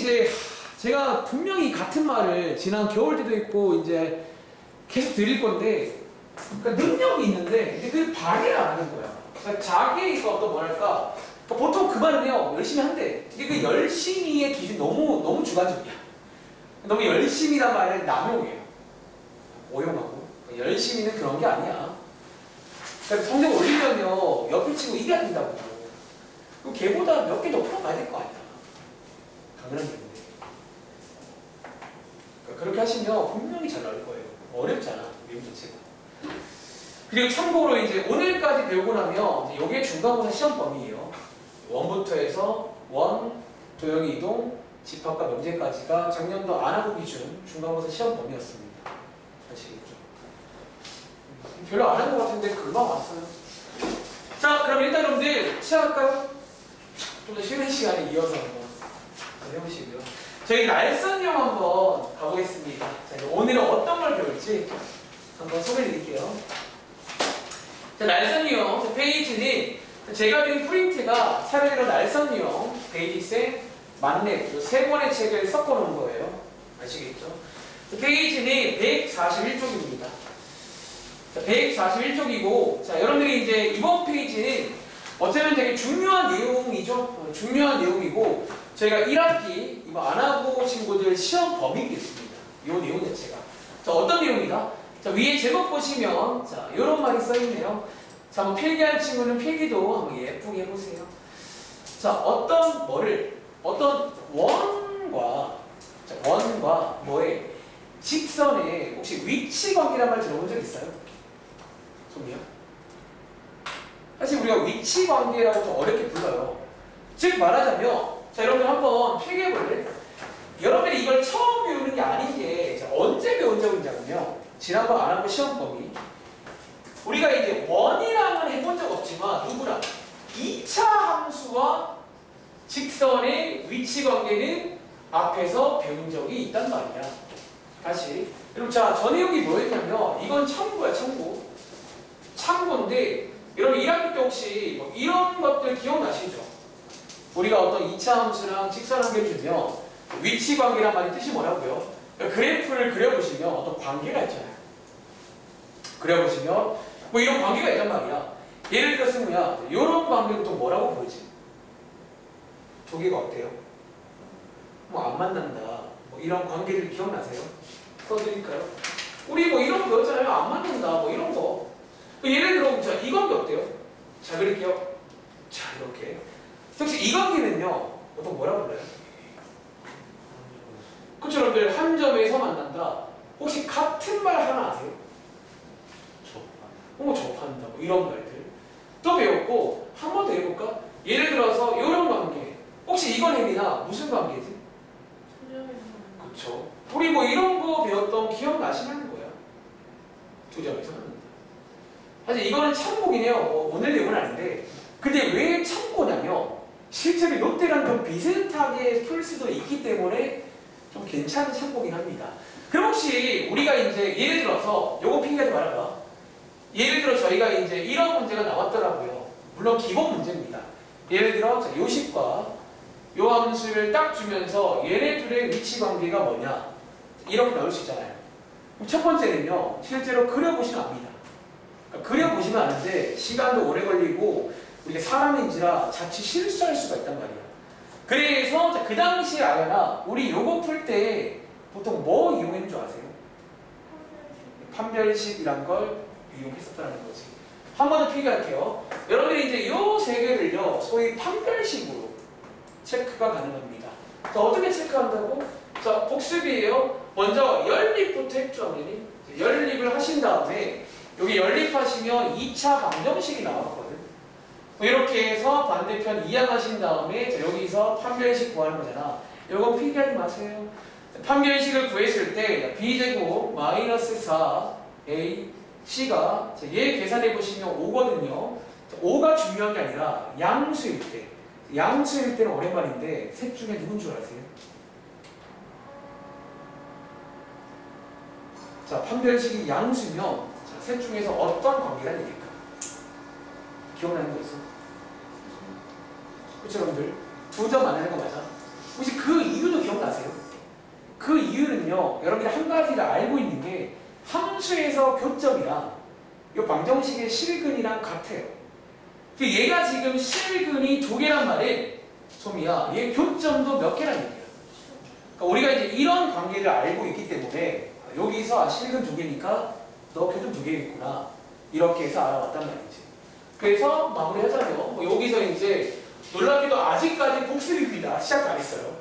이제 제가 분명히 같은 말을 지난 겨울 때도 있고 이제 계속 드릴 건데, 그러니까 능력이 있는데 이제 그게 발휘를 안 하는 거야. 그러니까 자기의 그 어떤 뭐랄까, 그러니까 보통 그 말은 해요. 열심히 한대. 이게 그 열심히의 기준 너무 주관적이야. 너무 열심히란 말을 남용해요. 오용하고. 그러니까 열심히는 그런 게 아니야. 그러니까 성적 올리려면 옆에 친구 이겨야 된다고. 그럼 걔보다 몇 개 더 풀어가야 될 거 아니야. 당연한 얘기인데. 그러니까 그렇게 하시면 분명히 잘 나올 거예요. 어렵잖아, 미분 자체가. 그리고 참고로 이제 오늘까지 배우고 나면 이제 이게 중간고사 시험 범위예요. 1부터 해서 1, 도형이 이동, 집합과 명제까지가 작년도 안 하고 기준 중간고사 시험 범위였습니다. 아시겠죠? 별로 안 한 것 같은데 금방 왔어요. 자, 그럼 일단 여러분들 시작할까요? 좀 더 쉬는 시간에 이어서 한번 해보시고요. 저희 날선형 한번 가보겠습니다. 자, 이제 오늘은 어떤 걸 배울지 한번 소개해드릴게요. 자, 날선형 페이지는 제가 드린 프린트가 차례대로 날선형 베이직생 만렙 세 권의 책을 섞어놓은 거예요. 아시겠죠? 페이지는 141쪽입니다. 141쪽이고, 자, 여러분들이 이제 이번 페이지는 어쩌면 되게 중요한 내용이죠. 중요한 내용이고, 저희가 1학기 이거 안 하고 친구들 시험 범위겠습니다. 이 내용 자체가. 자, 어떤 내용이다? 자, 위에 제목 보시면, 자, 이런 말이 써있네요. 자, 한번 필기할 친구는 필기도 한번 예쁘게 해보세요. 자, 어떤 원과 뭐의 직선의 혹시 위치 관계란 말 들어본 적 있어요? 손이요? 사실 우리가 위치 관계라고 좀 어렵게 불러요. 즉 말하자면, 자, 여러분들 한번 필기해볼래? 여러분들이 이걸 처음 배우는 게 아닌 게, 자, 언제 배운 적이 있냐면요. 지난번 안 하고 시험 범위. 우리가 이제 원이랑은 해본 적 없지만, 누구랑? 2차 함수와 직선의 위치 관계는 앞에서 배운 적이 있단 말이야. 다시. 그럼 자, 저 내용이 뭐였냐면, 이건 참고야, 참고. 참고인데, 여러분 1학기 때 혹시 뭐 이런 것들 기억나시죠? 우리가 어떤 2차 함수랑 직선 관계를 주면 위치 관계란 말이 뜻이 뭐라고요? 그러니까 그래프를 그려보시면 어떤 관계가 있잖아요. 그려보시면 뭐 이런 관계가 있단 말이야. 예를 들어서 뭐야? 이런 관계는 또 뭐라고 보이지? 두 개가 어때요? 뭐 안 만난다. 뭐 이런 관계를 기억나세요? 써드릴까요? 우리 뭐 이런 거 배웠잖아요. 안 만난다. 뭐 이런 거. 예를 들어, 자, 이 관계 어때요? 자, 그릴게요. 자, 이렇게. 혹시 이 관계는요, 보통 뭐라고 불러요? 그쵸, 여러분들, 한 점에서 만난다. 혹시 같은 말 하나 아세요? 접한다. 뭐 이런 말들. 또 배웠고, 한 번 더 해볼까? 예를 들어서, 이런 관계. 혹시 이건 혜민아, 무슨 관계지? 그쵸. 우리 뭐 이런 거 배웠던 기억나시는 거야? 두 점에서 만난다. 사실 이거는 참고이네요. 오늘 내용은 아닌데, 근데 왜 참고냐면 실제로 이때랑 좀 비슷하게 풀 수도 있기 때문에 좀 괜찮은 참고긴 합니다. 그럼 혹시 우리가 이제 예를 들어서 요거 필기하지 말아봐. 예를 들어 저희가 이제 이런 문제가 나왔더라고요. 물론 기본 문제입니다. 예를 들어 자, 요식과 요 함수를 딱 주면서 얘네 둘의 위치 관계가 뭐냐 이렇게 나올 수 있잖아요. 그럼 첫 번째는요, 실제로 그려보시면 압니다. 그려보시면 아는데 시간도 오래 걸리고 우리가 사람인지라 자칫 실수할 수가 있단 말이야. 그래서 그 당시에 아야나 우리 요거 풀 때 보통 뭐 이용했는 줄 아세요? 판별식이란 걸 이용했었다는 거지. 한 번 더 필기할게요. 여러분들이 이제 요 세 개를요 소위 판별식으로 체크가 가능합니다. 자, 어떻게 체크한다고? 자, 복습이에요. 먼저 연립부터 했죠. 연립을 하신 다음에 여기 연립하시면 2차 방정식이 나왔거든. 이렇게 해서 반대편 이항하신 다음에 자, 여기서 판별식 구하는 거잖아. 이건 필기하지 마세요. 판별식을 구했을 때 b제곱 마이너스 4a c가 얘 계산해 보시면 5거든요. 5가 중요한 게 아니라 양수일 때. 양수일 때는 오랜만인데 셋 중에 누군 줄 아세요? 자, 판별식이 양수면 셋 중에서 어떤 관계가 되겠까? 기억나는 거 있어? 그쵸, 여러분들? 두 점 만나는 거 맞아? 혹시 그 이유도 기억나? 여러분이 한 가지를 알고 있는 게 함수에서 교점이랑 이 방정식의 실근이랑 같아요. 얘가 지금 실근이 2개란 말은 소미야, 얘 교점도 몇 개란 얘기야. 그러니까 우리가 이제 이런 관계를 알고 있기 때문에 여기서 실근 2개니까 너 교점 2개겠구나 이렇게 해서 알아봤단 말이지. 그래서 마무리하자면 여기서 이제 놀랍게도 아직까지 복습입니다. 시작도 안 했어요.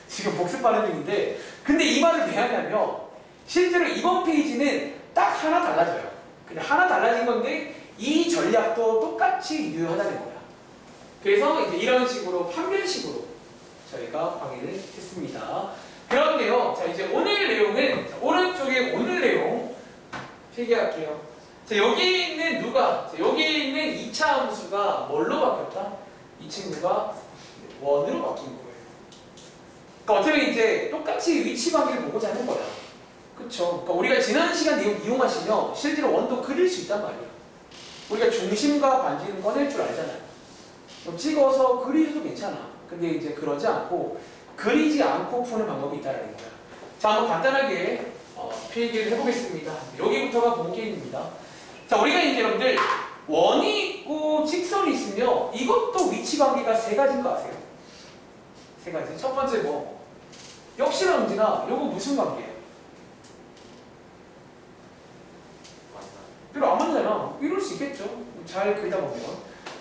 지금 복습하는 중인데, 근데 이 말을 왜 하냐면 실제로 이번 페이지는 딱 하나 달라져요. 그냥 하나 달라진 건데 이 전략도 똑같이 유효하다는 거야. 그래서 이제 이런 식으로 판별식으로 저희가 강의를 했습니다. 그런데요, 자 이제 오늘 내용은 오른쪽에 오늘 내용 필기할게요. 자 여기 있는 누가, 자, 여기 있는 2차 함수가 뭘로 바뀌었다? 이 친구가 원으로 바뀐 거예요. 그러니까 어차피 이제 똑같이 위치 관계를 보고자 하는 거야. 그쵸? 그러니까 우리가 지난 시간 내용 이용하시면 실제로 원도 그릴 수 있단 말이야. 우리가 중심과 반지름 꺼낼 줄 알잖아요. 그럼 찍어서 그리셔도 괜찮아. 근데 이제 그러지 않고 그리지 않고 푸는 방법이 있다는 거야. 자, 한번 간단하게 필기를 해보겠습니다. 여기부터가 본게임입니다. 자, 우리가 이제 여러분들 원이 있고 직선이 있으면 이것도 위치 관계가 3가지인 거 아세요? 3가지. 첫 번째 역시나 문제나 요거 무슨 관계야? 별로 안 맞잖아. 이럴 수 있겠죠. 잘 그리다 보면.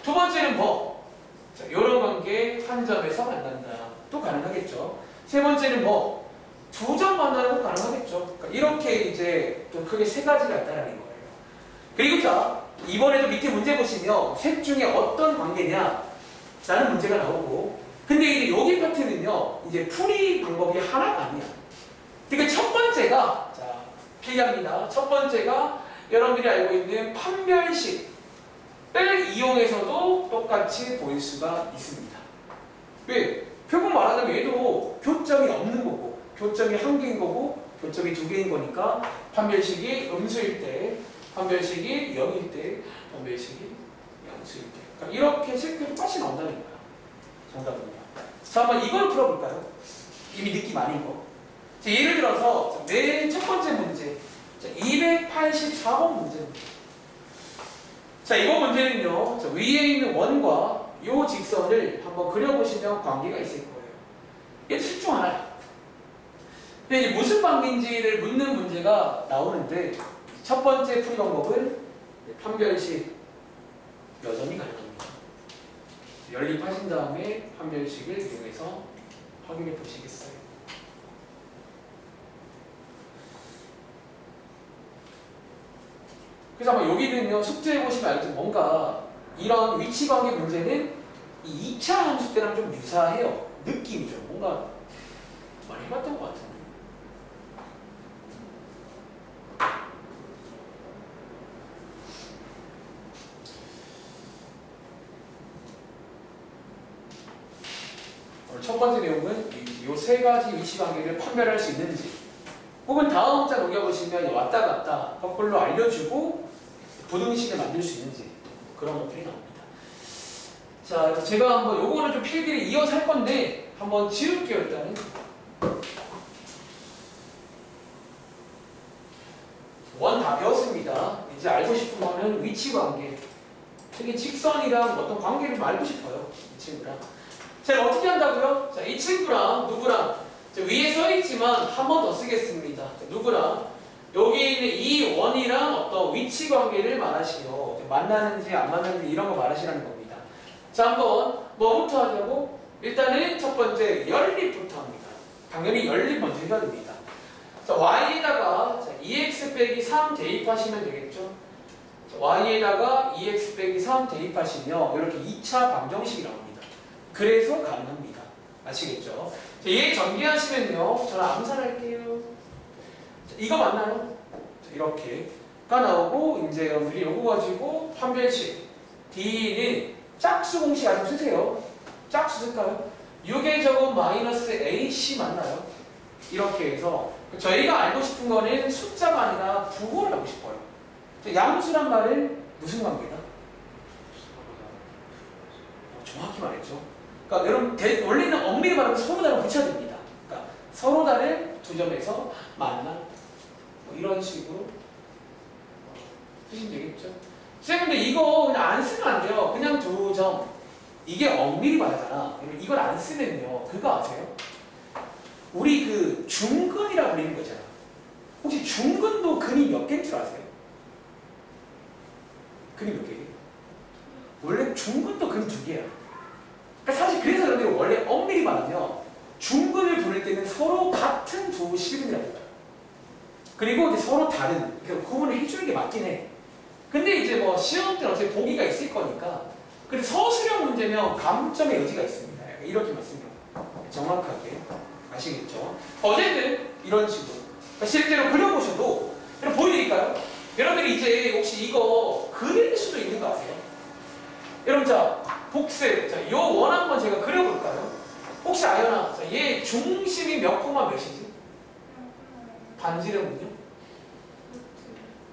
두 번째는 자, 이런 관계 한 점에서 만난다. 또 가능하겠죠. 세 번째는 2점 만나는 것도 가능하겠죠. 그러니까 이렇게 이제 좀 크게 3가지가 있다는 거예요. 그리고 자, 이번에도 밑에 문제 보시면 셋 중에 어떤 관계냐 라는 문제가 나오고, 근데 이제 여기 파트는요, 이제 풀이 방법이 하나가 아니야. 그러니까 첫 번째가, 자, 필기합니다. 첫 번째가 여러분들이 알고 있는 판별식을 이용해서도 똑같이 보일 수가 있습니다. 왜? 표본 말하자면 얘도 교점이 없는 거고, 교점이 1개인 거고, 교점이 2개인 거니까 판별식이 음수일 때, 판별식이 0일 때, 판별식이 양수일 때. 그러니까 이렇게 실제로 똑같이 나온다는 거야. 정답은요. 자, 한번 이걸 풀어볼까요? 이미 느낌 아닌 거. 자, 예를 들어서 맨 첫 번째 문제. 자, 284번 문제입니다. 자, 이번 문제는요, 자, 위에 있는 원과 이 직선을 한번 그려보시면 관계가 있을 거예요. 이게 셋 중 하나야. 근데 이제 무슨 관계인지를 묻는 문제가 나오는데, 첫 번째 풀이 방법은 판별식 여전히 가능합니다. 연립하신 다음에 판별식을 이용해서 확인해 보시겠어요? 그래서 아마 여기는요, 숙제해 보시면 알겠지만 뭔가 이런 위치 관계 문제는 이 2차 함수 때랑 좀 유사해요. 느낌이 좀 뭔가 많이 해봤던 것 같은데. 오늘 첫 번째 내용은 이 3가지 위치 관계를 판별할 수 있는지, 혹은 다음 장 넘겨보시면 왔다 갔다 거꾸로 알려주고 부등식을 만들 수 있는지 그런 것들이 나옵니다. 자, 제가 한번 요거는 좀 필기를 이어서 할 건데 한번 지울게요. 일단은 원 다 배웠습니다. 이제 알고 싶은 거는 위치 관계, 특히 직선이랑 어떤 관계를 좀 알고 싶어요. 이 친구랑. 제가 어떻게 한다고요? 자, 이 친구랑 누구랑, 자, 위에 써있지만 한 번 더 쓰겠습니다. 자, 누구랑, 여기 있는 이 원이랑 어떤 위치 관계를 말하시오. 만나는지 안 만나는지 이런 거 말하시라는 겁니다. 자, 한번 뭐부터 하자고? 일단은 첫 번째 연립부터 합니다. 당연히 연립 먼저 해야 됩니다. 자, y에다가 2x 빼기 3 대입하시면 되겠죠? 자, y에다가 2x 빼기 3 대입하시면 이렇게 2차 방정식이 나옵니다. 그래서 가능합니다. 아시겠죠? 자, 얘 전개하시면요, 저는 암산할게요. 자, 이거 맞나요? 자, 이렇게가 나오고, 이제 여러분들이 요거 가지고 판별식 D는 짝수 공식 아직 쓰세요. 짝수 쓸까요? 6의 제곱 마이너스 AC 맞나요? 이렇게 해서 저희가 알고 싶은 거는 숫자가 아니라 부호를 알고 싶어요. 자, 양수란 말은 무슨 관계다? 정확히 말했죠. 그러니까 여러분 원래는 엄밀히 말하면 서로 다를 붙여야 됩니다. 그러니까 서로 다를 두 점에서 만나. 뭐 이런 식으로 쓰시면 되겠죠. 선생님들 이거 그냥 안 쓰면 안 돼요. 그냥 두 점. 이게 엄밀히 말하잖아. 이걸 안 쓰면요. 그거 아세요? 우리 그 중근이라고 불리는 거잖아. 혹시 중근도 근이 몇 개인 줄 아세요? 근이 몇 개예요? 원래 중근도 근 두 개야. 그러니까 사실 그래서 여러분들이 원래 엄밀히 말하면 중근을 부를 때는 서로 같은 두 실근이라고 해요. 그리고 이제 서로 다른, 그러니까 구분을 해주는 게 맞긴 해. 근데 이제 뭐 시험 때는 어차피 보기가 있을 거니까. 근데 서술형 문제면 감점의 여지가 있습니다. 약간 이렇게 말씀드려요. 정확하게. 아시겠죠? 어쨌든 이런 식으로. 그러니까 실제로 그려보셔도, 그럼 보여드릴까요? 여러분들이 이제 혹시 이거 그릴 수도 있는 거 아세요? 여러분, 자, 복색. 자, 요 원 한번 제가 그려볼까요? 혹시 아연아, 자, 얘 중심이 몇 코마 몇이지? 반지름은요?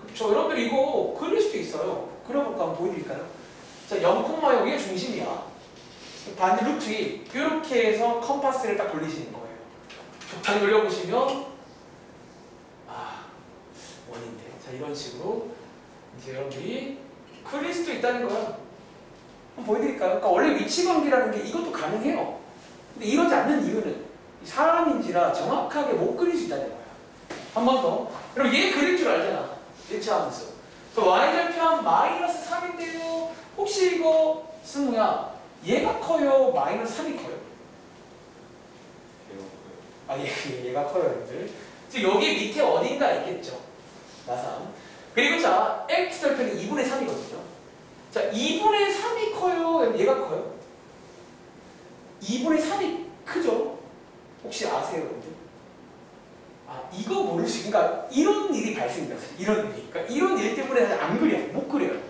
그렇죠. 여러분들 이거 그릴 수도 있어요. 그려볼까 한번 보여드릴까요? 자, 0,0 이게 중심이야. 반지 루트 2 이렇게 해서 컴파스를 딱 돌리시는 거예요. 적당히 돌려보시면 원인데. 자, 이런 식으로 이제 여러분들이 그릴 수도 있다는 거야. 한번 보여드릴까요? 그러니까 원래 위치관계라는 게 이것도 가능해요. 근데 이러지 않는 이유는 사람인지라 정확하게 못 그릴 수 있다는 거야. 한 번 더. 그럼 얘 그릴 줄 알잖아. 일차함수. y절편 마이너스 3인데요. 혹시 이거 승우야, 얘가 커요? 마이너스 3이 커요? 얘가 커요, 여러분들. 지금 여기 밑에 어딘가 있겠죠. 나삼. 그리고 자, x절편이 2분의 3이거든요. 자, 2분의 3이 커요? 얘가 커요? 2분의 3이 크죠? 혹시 아세요, 여러분들? 이거 모를 수, 그러니까 이런 일이 발생돼요. 이런 일이. 그러니까 이런 일 때문에 안 그려요. 못 그려요.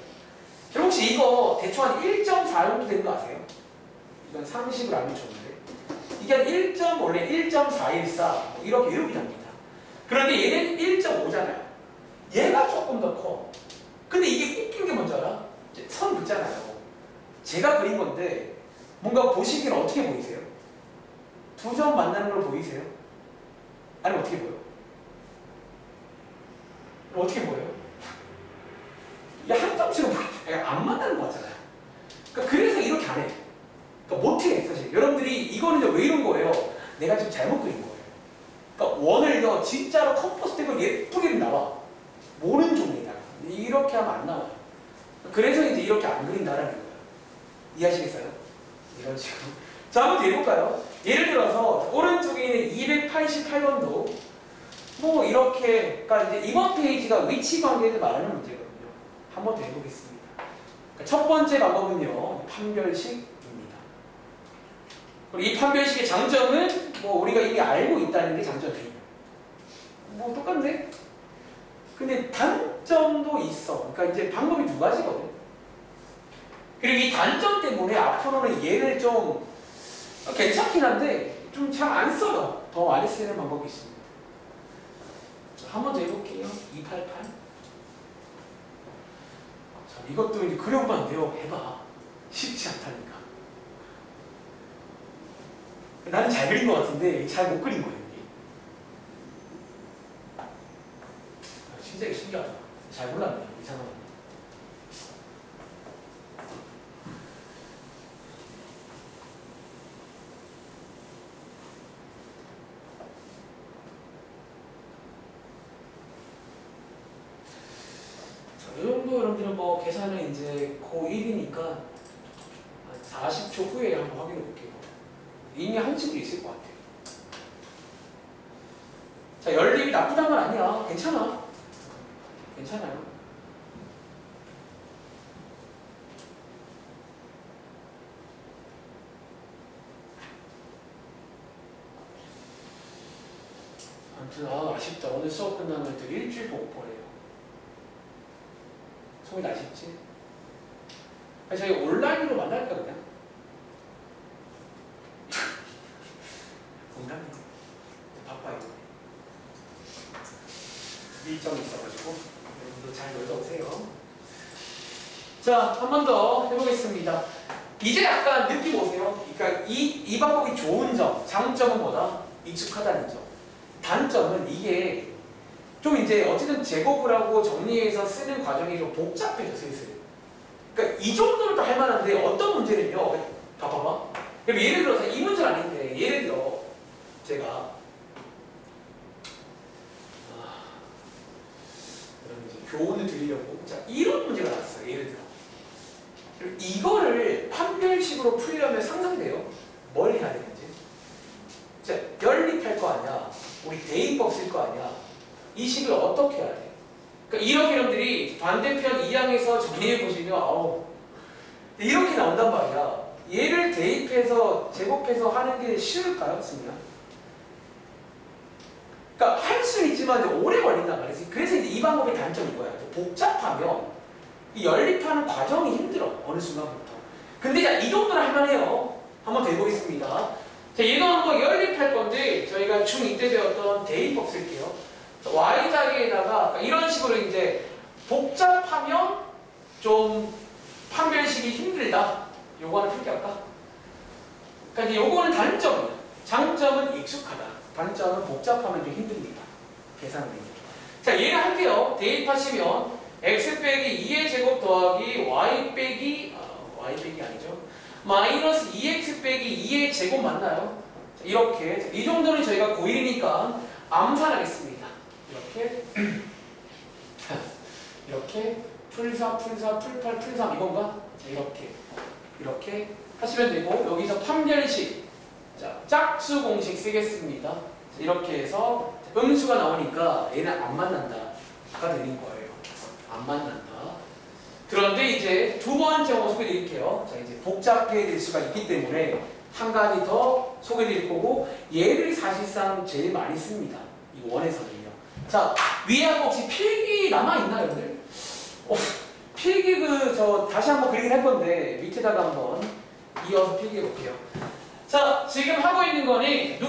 혹시 이거 대충 한 1.4 정도 되는 거 아세요? 이건 상식을 알면 좋은데. 이게 한 1. 원래 1.414 이렇게 됩니다. 그런데 얘는 1.5잖아요. 얘가 조금 더 커. 근데 이게 웃긴 게 뭔지 알아? 선 긋잖아요. 제가 그린 건데 뭔가 보시기엔 어떻게 보이세요? 두 점 만나는 걸 보이세요? 아니면 어떻게 보여? 어떻게 보여요? 이게 한 점씩은 안 만나는 거 같잖아요. 그러니까 그래서 이렇게 안 해. 그러니까 못해, 사실. 여러분들이 이거는 왜 이런 거예요? 내가 지금 잘못 그린 거예요. 그러니까 원을요, 진짜로 컴포스 되고 예쁘게 나와. 모는 종이에다가. 이렇게 하면 안 나와요. 그래서 이제 이렇게 안 그린다라는 거예요. 이해하시겠어요? 이런 식으로. 자, 한번 더 해볼까요? 예를 들어서, 오른쪽에 있는 288번도, 뭐, 이렇게, 그러니까 이제 이번 페이지가 위치 관계를 말하는 문제거든요. 한 번 더 해보겠습니다. 그러니까 첫 번째 방법은요, 판별식입니다. 그리고 이 판별식의 장점은, 뭐, 우리가 이미 알고 있다는 게 장점이에요. 뭐, 똑같네? 근데 단점도 있어. 그러니까 이제 방법이 두 가지거든. 그리고 이 단점 때문에 앞으로는 얘를 좀 괜찮긴 한데 좀 잘 안 써요. 더 많이 쓰는 방법이 있습니다. 한 번 더 해볼게요. 288. 자, 이것도 이제 그려보면 안 돼요. 해봐. 쉽지 않다니까. 나는 잘 그린 것 같은데 잘 못 그린 거예요. 진짜 신기하다. 잘 몰랐네요. 이상하네. 이 정도 여러분들은 뭐 계산은 이제 고1이니까 한 40초 후에 한번 확인해 볼게요. 이미 한 친구 있을 것 같아요. 자, 열림이 나쁘단 건 아니야. 괜찮아. 괜찮아요. 아무튼 아쉽다. 오늘 수업 끝나면 또 일주일 못 보내요. 속이 아쉽지? 저희 온라인으로 만날까 그냥? 농담이지. 바빠요. 일정이 있어가지고 여러분도 잘 놀다 오세요. 자, 한 번 더 해보겠습니다. 이제 약간 느낌 오세요? 그러니까 이 방법이 좋은 점, 장점은 뭐다? 익숙하다는 점. 단점은 이게 좀 이제 어쨌든 제곱을 하고 정리해서 쓰는 과정이 좀 복잡해져 슬슬. 그러니까 이 정도는 또 할 만한데 어떤 문제는요. 봐봐. 그럼 예를 들어서 이 문제는 아닌데 예를 들어 제가 그럼 이제 교훈을 드리려고 자 이런 문제가 나왔어요. 예를 들어 그럼 이거를 판별식으로 풀려면 상상돼요. 뭘 해야 되는지. 자 연립할 거 아니야. 우리 대입법 쓸 거 아니야. 이 식을 어떻게 해야 돼? 그러니까 이런 개념들이 반대편 2항에서 정리해 보시면 이렇게 나온단 말이야. 얘를 대입해서 제곱해서 하는 게 쉬울까요? 승리야? 그러니까 할 수 있지만 이제 오래 걸린단 말이지. 그래서 이제 이 방법의 단점이 이거야. 복잡하면 이 연립하는 과정이 힘들어. 어느 순간부터. 근데 자, 이 정도는 할만해요. 한번 더 해보겠습니다. 자, 얘도 한번 연립할 건데 저희가 중2 때 배웠던 대입법 쓸게요. y자리에다가 이런 식으로 이제 복잡하면 좀 판별식이 힘들다. 요거 하나 표기할까? 그러니까 이제 요거는 단점이야. 장점은 익숙하다. 단점은 복잡하면 좀 힘듭니다. 계산하는 게. 자, 얘를 할게요. 대입하시면 x 빼기 2의 제곱 더하기 y 빼기 아니죠. 마이너스 2x 빼기 2의 제곱 맞나요? 자, 이렇게 이 정도는 저희가 고1이니까 암산하겠습니다. 이렇게 풀4 풀8 이건가? 자, 이렇게 하시면 되고 여기서 판별식 자 짝수 공식 쓰겠습니다. 자, 이렇게 해서 음수가 나오니까 얘는 안 만난다가 되는 거예요. 안 만난다. 그런데 이제 두 번째 거 소개드릴게요. 자 이제 복잡해질 수가 있기 때문에 한 가지 더 소개드릴 거고 얘를 사실상 제일 많이 씁니다. 이 원에서는요. 자 위에 혹시 필기 남아있나요, 여러분들? 필기 저 다시 한번 그리긴 할 건데 밑에다가 한번 이어서 필기해 볼게요. 자 지금 하고 있는 거는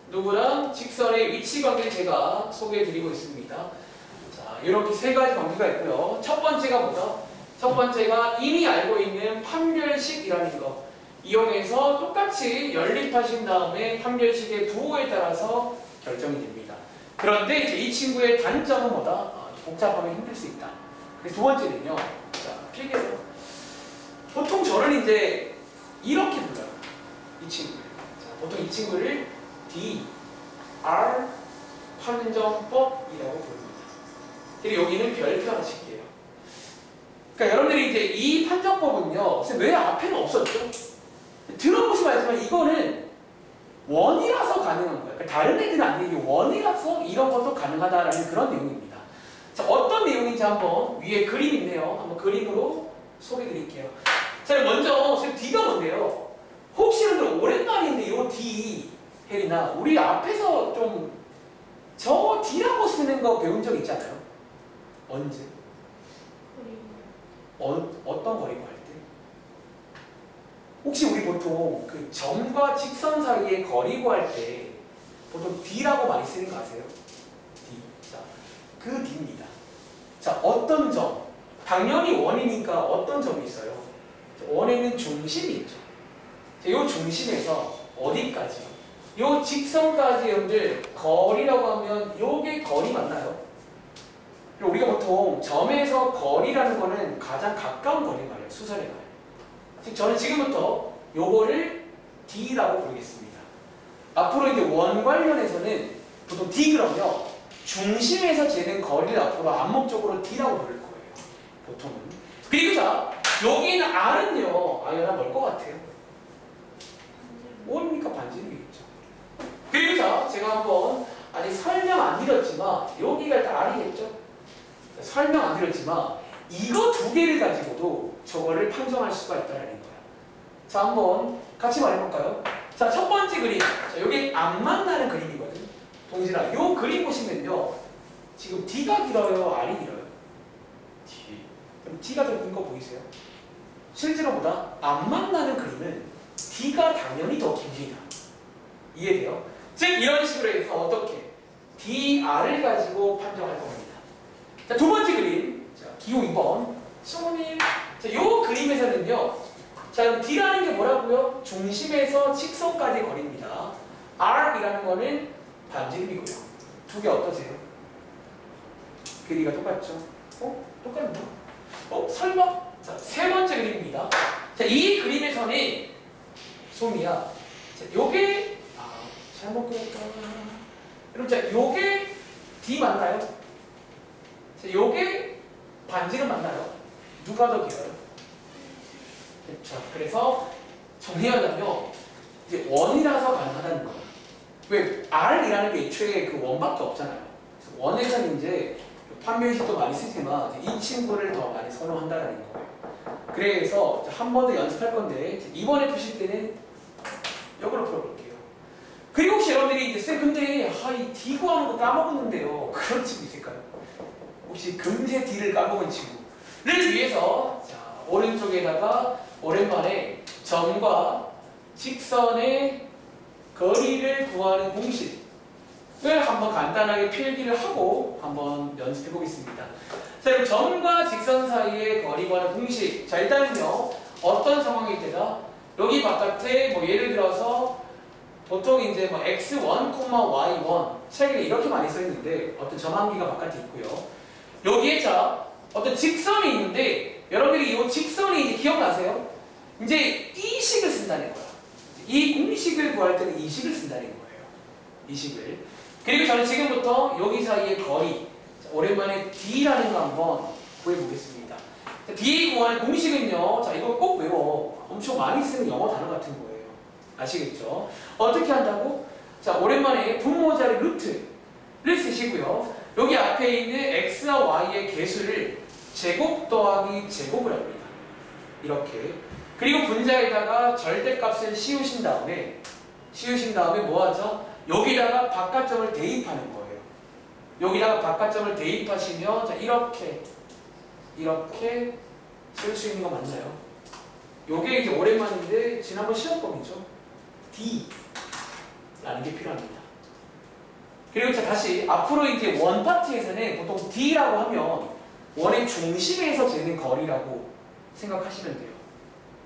누구랑 직선의 위치 관계를 제가 소개해 드리고 있습니다. 자 이렇게 세 가지 관계가 있고요. 첫 번째가 뭐다? 첫 번째가 이미 알고 있는 판별식이라는 거 이용해서 똑같이 연립하신 다음에 판별식의 부호에 따라서 결정이 됩니다. 그런데 이제 이 친구의 단점은 뭐다? 복잡하면 힘들 수 있다. 그래서 두 번째는요. 자, 필기해서 보통 저는 이제 이렇게 불러요. 이 친구를. 자, 보통 이 친구를 DR 판정법이라고 부릅니다. 그리고 여기는 별표 하나 칠게요. 그러니까 여러분들이 이제 이 판정법은요. 왜 앞에는 없었죠? 들어보시면 알지만 이거는 원이라서 가능한 거예요. 그러니까 다른 애들은 안 돼. 이게 원이라서 이런 것도 가능하다라는 그런 내용입니다. 자, 어떤 내용인지 한번 위에 그림 있네요. 한번 그림으로 소개해 드릴게요. 자, 먼저 지금 D가 뭔데요? 혹시 여러분들 오랜만인데 이 D 혜리나 우리 앞에서 좀 저 D라고 쓰는 거 배운 적 있잖아요. 언제? 어떤 거리고 할 때? 혹시 우리 보통 그 점과 직선 사이의 거리 구할 때 보통 D라고 많이 쓰는 거 아세요? D. 자, 그 D입니다. 자, 어떤 점? 당연히 원이니까 어떤 점이 있어요? 원에는 중심이 있죠. 자, 이 중심에서 어디까지? 이 직선까지 여러분들 거리라고 하면 이게 거리 맞나요? 우리가 보통 점에서 거리라는 거는 가장 가까운 거리를 말해요. 수선의 말. 즉 저는 지금부터 요거를 D라고 부르겠습니다. 앞으로 이제 원 관련해서는 보통 D 그러면 중심에서 재는 거리를 앞으로 암묵적으로 D라고 부를 거예요. 보통은. 그리고 자 여기는 R은요. 아연아 뭘 것 같아요? O니까 반지름이겠죠. 그리고 자 제가 한번 아직 설명 안 드렸지만 여기가 일단 R이겠죠. 설명 안 드렸지만 이거 두 개를 가지고도 저거를 판정할 수가 있다는 거야. 자, 한번 같이 말해볼까요? 자, 첫 번째 그림. 자, 여기 안 만나는 그림이거든. 동진아, 요 그림 보시면요. 지금 D가 길어요? R이 길어요? D. 그럼 D가 더 긴 거 보이세요? 실제로보다 안 만나는 그림은 D가 당연히 더 깁니다. 이해돼요? 즉, 이런 식으로 해서 어떻게? DR을 가지고 판정할 겁니다. 자, 두 번째 그림. 자, 기호 2번. 수모님. 자, 요 그림에서는요. 자, D라는 게 뭐라고요? 중심에서 직선까지 거리입니다. R이라는 거는 반지름이고요. 두 개 어떠세요? 길이가 똑같죠? 똑같나? 설마? 자, 세 번째 그림입니다. 자, 이 그림에서는 소미야. 자, 요게 잘못 그렸다. 여러분, 자, 요게 D 맞나요? 자, 요게 반지름 맞나요? 누가 더 길어요? 그렇죠. 그래서 정리하자면 이제 원이라서 가능하다는 거예요. 왜 R이라는 게 애초에 그 원밖에 없잖아요. 그래서 원에서는 이제 판별식도 많이 쓰지만 이 친구를 더 많이 선호한다는 거예요. 그래서 한 번 더 연습할 건데 이번에 푸실 때는 이걸로 풀어볼게요. 그리고 혹시 여러분들이 이제 쌤 근데 이 D 구하는 거 까먹었는데요. 그런 친구 있을까요? 혹시 금세 D를 까먹은 친구를 위해서 자, 오른쪽에다가 오랜만에 점과 직선의 거리를 구하는 공식을 한번 간단하게 필기를 하고 한번 연습해 보겠습니다. 자, 그럼 점과 직선 사이의 거리 구하는 공식. 자, 일단은요, 어떤 상황일 때다? 여기 바깥에 뭐 예를 들어서 보통 이제 뭐 x1, y1 책에 이렇게 많이 써 있는데 어떤 점 한 개가 바깥에 있고요. 여기에 자, 어떤 직선이 있는데 여러분들이 이 직선이 이제 기억나세요? 이제 이 식을 쓴다는 거야. 이 공식을 구할 때는 이 식을 쓴다는 거예요. 이 식을. 그리고 저는 지금부터 여기 사이의 거리, 자, 오랜만에 D라는 거 한번 구해보겠습니다. 자, D 구하는 공식은요, 자, 이거 꼭 외워. 엄청 많이 쓰는 영어 단어 같은 거예요. 아시겠죠? 어떻게 한다고? 자, 오랜만에 분모자리 루트를 쓰시고요. 여기 앞에 있는 x와 y의 개수를 제곱 더하기 제곱을 합니다. 이렇게. 그리고 분자에다가 절대값을 씌우신 다음에 뭐 하죠? 여기다가 바깥점을 대입하는 거예요. 여기다가 바깥점을 대입하시면 자, 이렇게 쓸 수 있는 거 맞나요? 요게 이제 오랜만인데 지난번 시험범위죠. D라는 게 필요합니다. 그리고 자, 다시 앞으로 이제 원 파트에서는 보통 D라고 하면 원의 중심에서 재는 거리라고 생각하시면 돼요.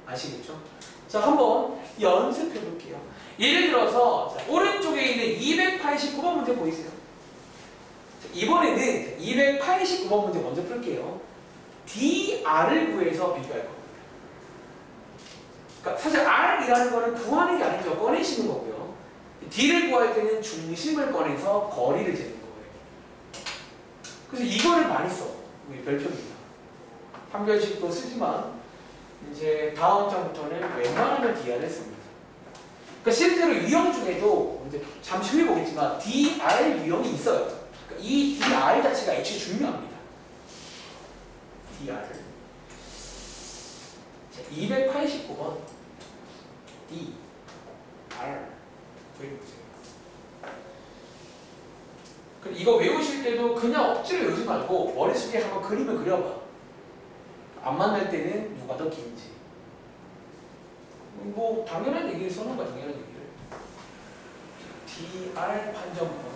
아시겠죠? 자, 한번 연습해 볼게요. 예를 들어서 자, 오른쪽에 있는 289번 문제 보이세요? 자, 이번에는 289번 문제 먼저 풀게요. DR을 구해서 비교할 겁니다. 그러니까 사실 R이라는 거는 구하는 게 아니죠. 꺼내시는 거고요. D를 구할 때는 중심을 꺼내서 거리를 재는 거예요. 그래서 이거를 많이 써. 별표입니다. 판별식도 쓰지만 이제 다음 장부터는 웬만하면 DR을 씁니다. 그러니까 실제로 유형 중에도 이제 잠시 후에 보겠지만 DR 유형이 있어요. 그러니까 이 DR 자체가 애초에 중요합니다. DR. 자, 289번 D R 구해보세요. 그럼 이거 외우실 때도 그냥 억지로 외우지 말고 머릿속에 한번 그림을 그려봐. 안 만날 때는 누가 더 긴지. 뭐 당연한 얘기를 써놓은 거야. 당연한 얘기를. DR 판정법.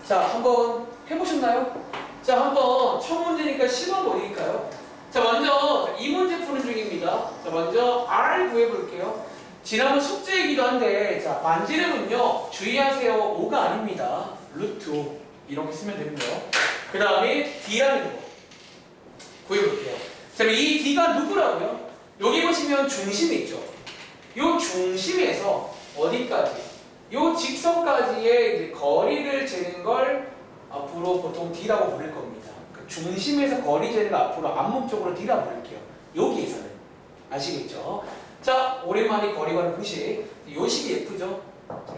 자, 한번 해보셨나요? 자, 한번 첫 문제니까 10번 보일까요? 자, 먼저 이 문제 푸는 중입니다. 자, 먼저 R 구해볼게요. 지난번 숙제이기도 한데, 자, 반지름은요, 주의하세요. 5가 아닙니다. 루트 5. 이렇게 쓰면 되고요. 그 다음에 D라는 거 구해볼게요. 자, 이 D가 누구라고요? 여기 보시면 중심이 있죠. 이 중심에서 어디까지? 이 직선까지의 이제 거리를 재는 걸 앞으로 보통 D라고 부를 겁니다. 그러니까 중심에서 거리 재는 걸 앞으로 암묵적으로 D라고 부를게요. 여기에서는. 아시겠죠? 자, 오랜만에 거리 구하는 공식. 요식이 예쁘죠?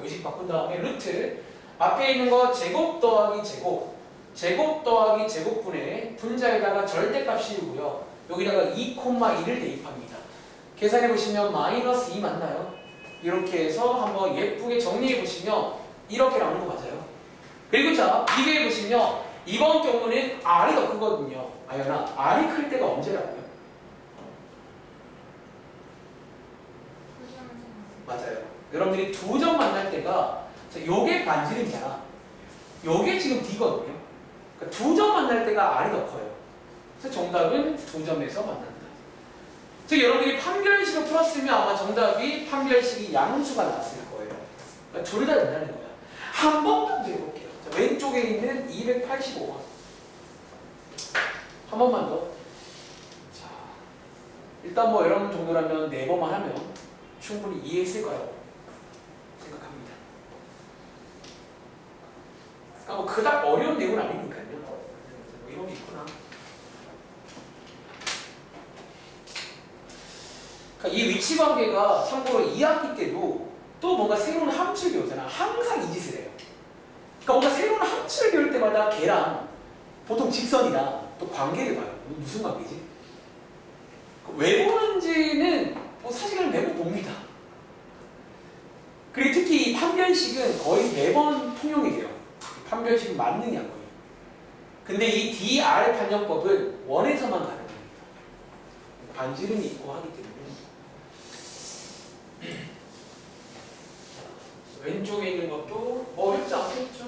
요식 바꾼 다음에 루트. 앞에 있는 거 제곱 더하기 제곱. 제곱 더하기 제곱분의 분자에다가 절대값 씌우고요. 여기다가 2,1을 대입합니다. 계산해 보시면 마이너스 2 맞나요? 이렇게 해서 한번 예쁘게 정리해 보시면 이렇게 나오는 거 맞아요. 그리고 자, 비교해 보시면 이번 경우는 R이 더 크거든요. 아연아, R이 클 때가 언제라고요? 맞아요. 여러분들이 두 점 만날 때가 자, 요게 반지름이잖아. 요게 지금 D거든요. 그러니까 두 점 만날 때가 R이 더 커요. 그래서 정답은 두 점에서 만난다. 즉 여러분들이 판별식을 풀었으면 아마 정답이 판별식이 양수가 나왔을 거예요. 그러니까 둘 다 된다는 거야. 한 번만 더 해볼게요. 자, 왼쪽에 있는 285번. 한 번만 더. 자, 일단 뭐 여러분 정도라면 4번만 하면 충분히 이해했을 거라고 생각합니다. 그러니까 뭐 그닥 어려운 내용은 아니니까요. 뭐 이런 게 있구나. 그러니까 이 위치 관계가 참고로 2학기 때도 또 뭔가 새로운 함수를 배우잖아. 항상 이 짓을 해요. 그러니까 뭔가 새로운 함수를 배울 때마다 걔랑 보통 직선이나 또 관계를 봐요. 무슨 관계지? 왜 보는지는 뭐 사실은 매번 봅니다. 그리고 특히 이 판별식은 거의 매번 통용이 돼요. 판별식은 맞느냐 거의. 근데 이 DR 판정법은 원에서만 가능합니다. 반지름이 있고 하기 때문에. 왼쪽에 있는 것도 어렵지 않겠죠?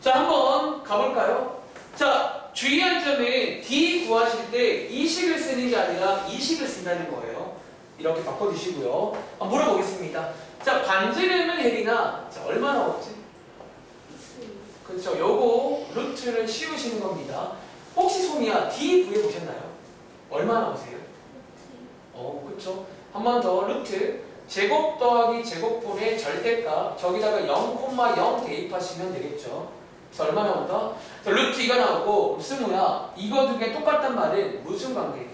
자, 한번 가볼까요? 자, 주의할 점은 D 구하실 때 이 식을 쓰는 게 아니라 이 식을 쓴다는 거예요. 이렇게 바꿔주시고요. 물어보겠습니다. 자, 반지름은 헬이나 자, 얼마 나왔지? 그렇죠. 요거 루트를 씌우시는 겁니다. 혹시 소미야 D 구해보셨나요? 얼마 나오세요? 그렇죠. 한 번 더 루트 제곱 더하기 제곱분의 절대값 저기다가 0,0 대입하시면 되겠죠. 그래서 얼마 나온다? 루트 2가 나오고 승우야 이거 두 개 똑같단 말은 무슨 관계니?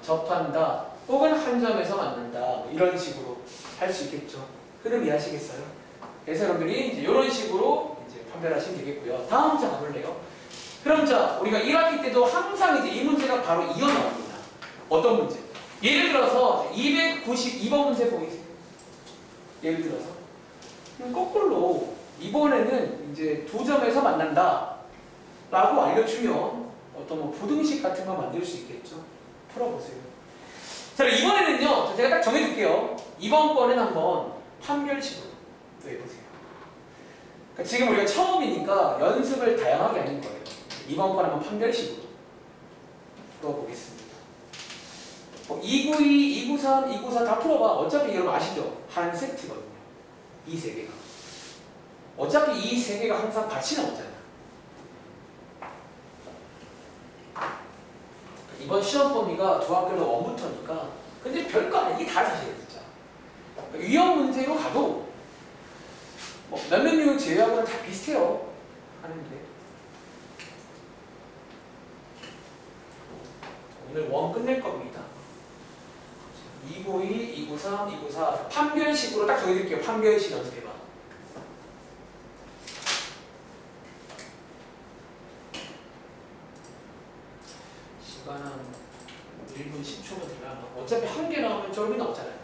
접한다 혹은 한 점에서 만난다 뭐 이런 식으로 할 수 있겠죠. 흐름 이해하시겠어요? 그래서 여러분들이 이제 이런 식으로 이제 판별하시면 되겠고요. 다음 문제 가볼래요? 그럼 자 우리가 1학기 때도 항상 이제 이 문제가 바로 이어 나옵니다. 어떤 문제? 예를 들어서 292번 문제 보이세요? 예를 들어서 거꾸로 이번에는 이제 두 점에서 만난다 라고 알려주면 어떤 뭐 부등식 같은 거 만들 수 있겠죠. 풀어보세요. 자, 이번에는요 제가 딱 정해줄게요. 이번 거는 한번 판별식으로 해보세요. 그러니까 지금 우리가 처음이니까 연습을 다양하게 하는 거예요. 이번 거는 한번 판별식으로 풀어보겠습니다. 292, 293, 294 다 풀어봐. 어차피 여러분 아시죠? 한 세트거든요. 이 세 개가. 어차피 이 세 개가 항상 같이 나오잖아. 이번 시험 범위가 중학교는 1부터니까 근데 별거 아니야. 이게 다 사실이에요, 진짜. 위험 문제로 가도 뭐 몇몇 유형 제외하고는 다 비슷해요. 하는데 오늘 원 끝낼 겁니다. 292, 293, 294 판별식으로 딱 정해드릴게요. 판별식 연습해봐. 시간 한 1분 10초만 되려나? 어차피 한 개 나오면 저기 나오잖아요.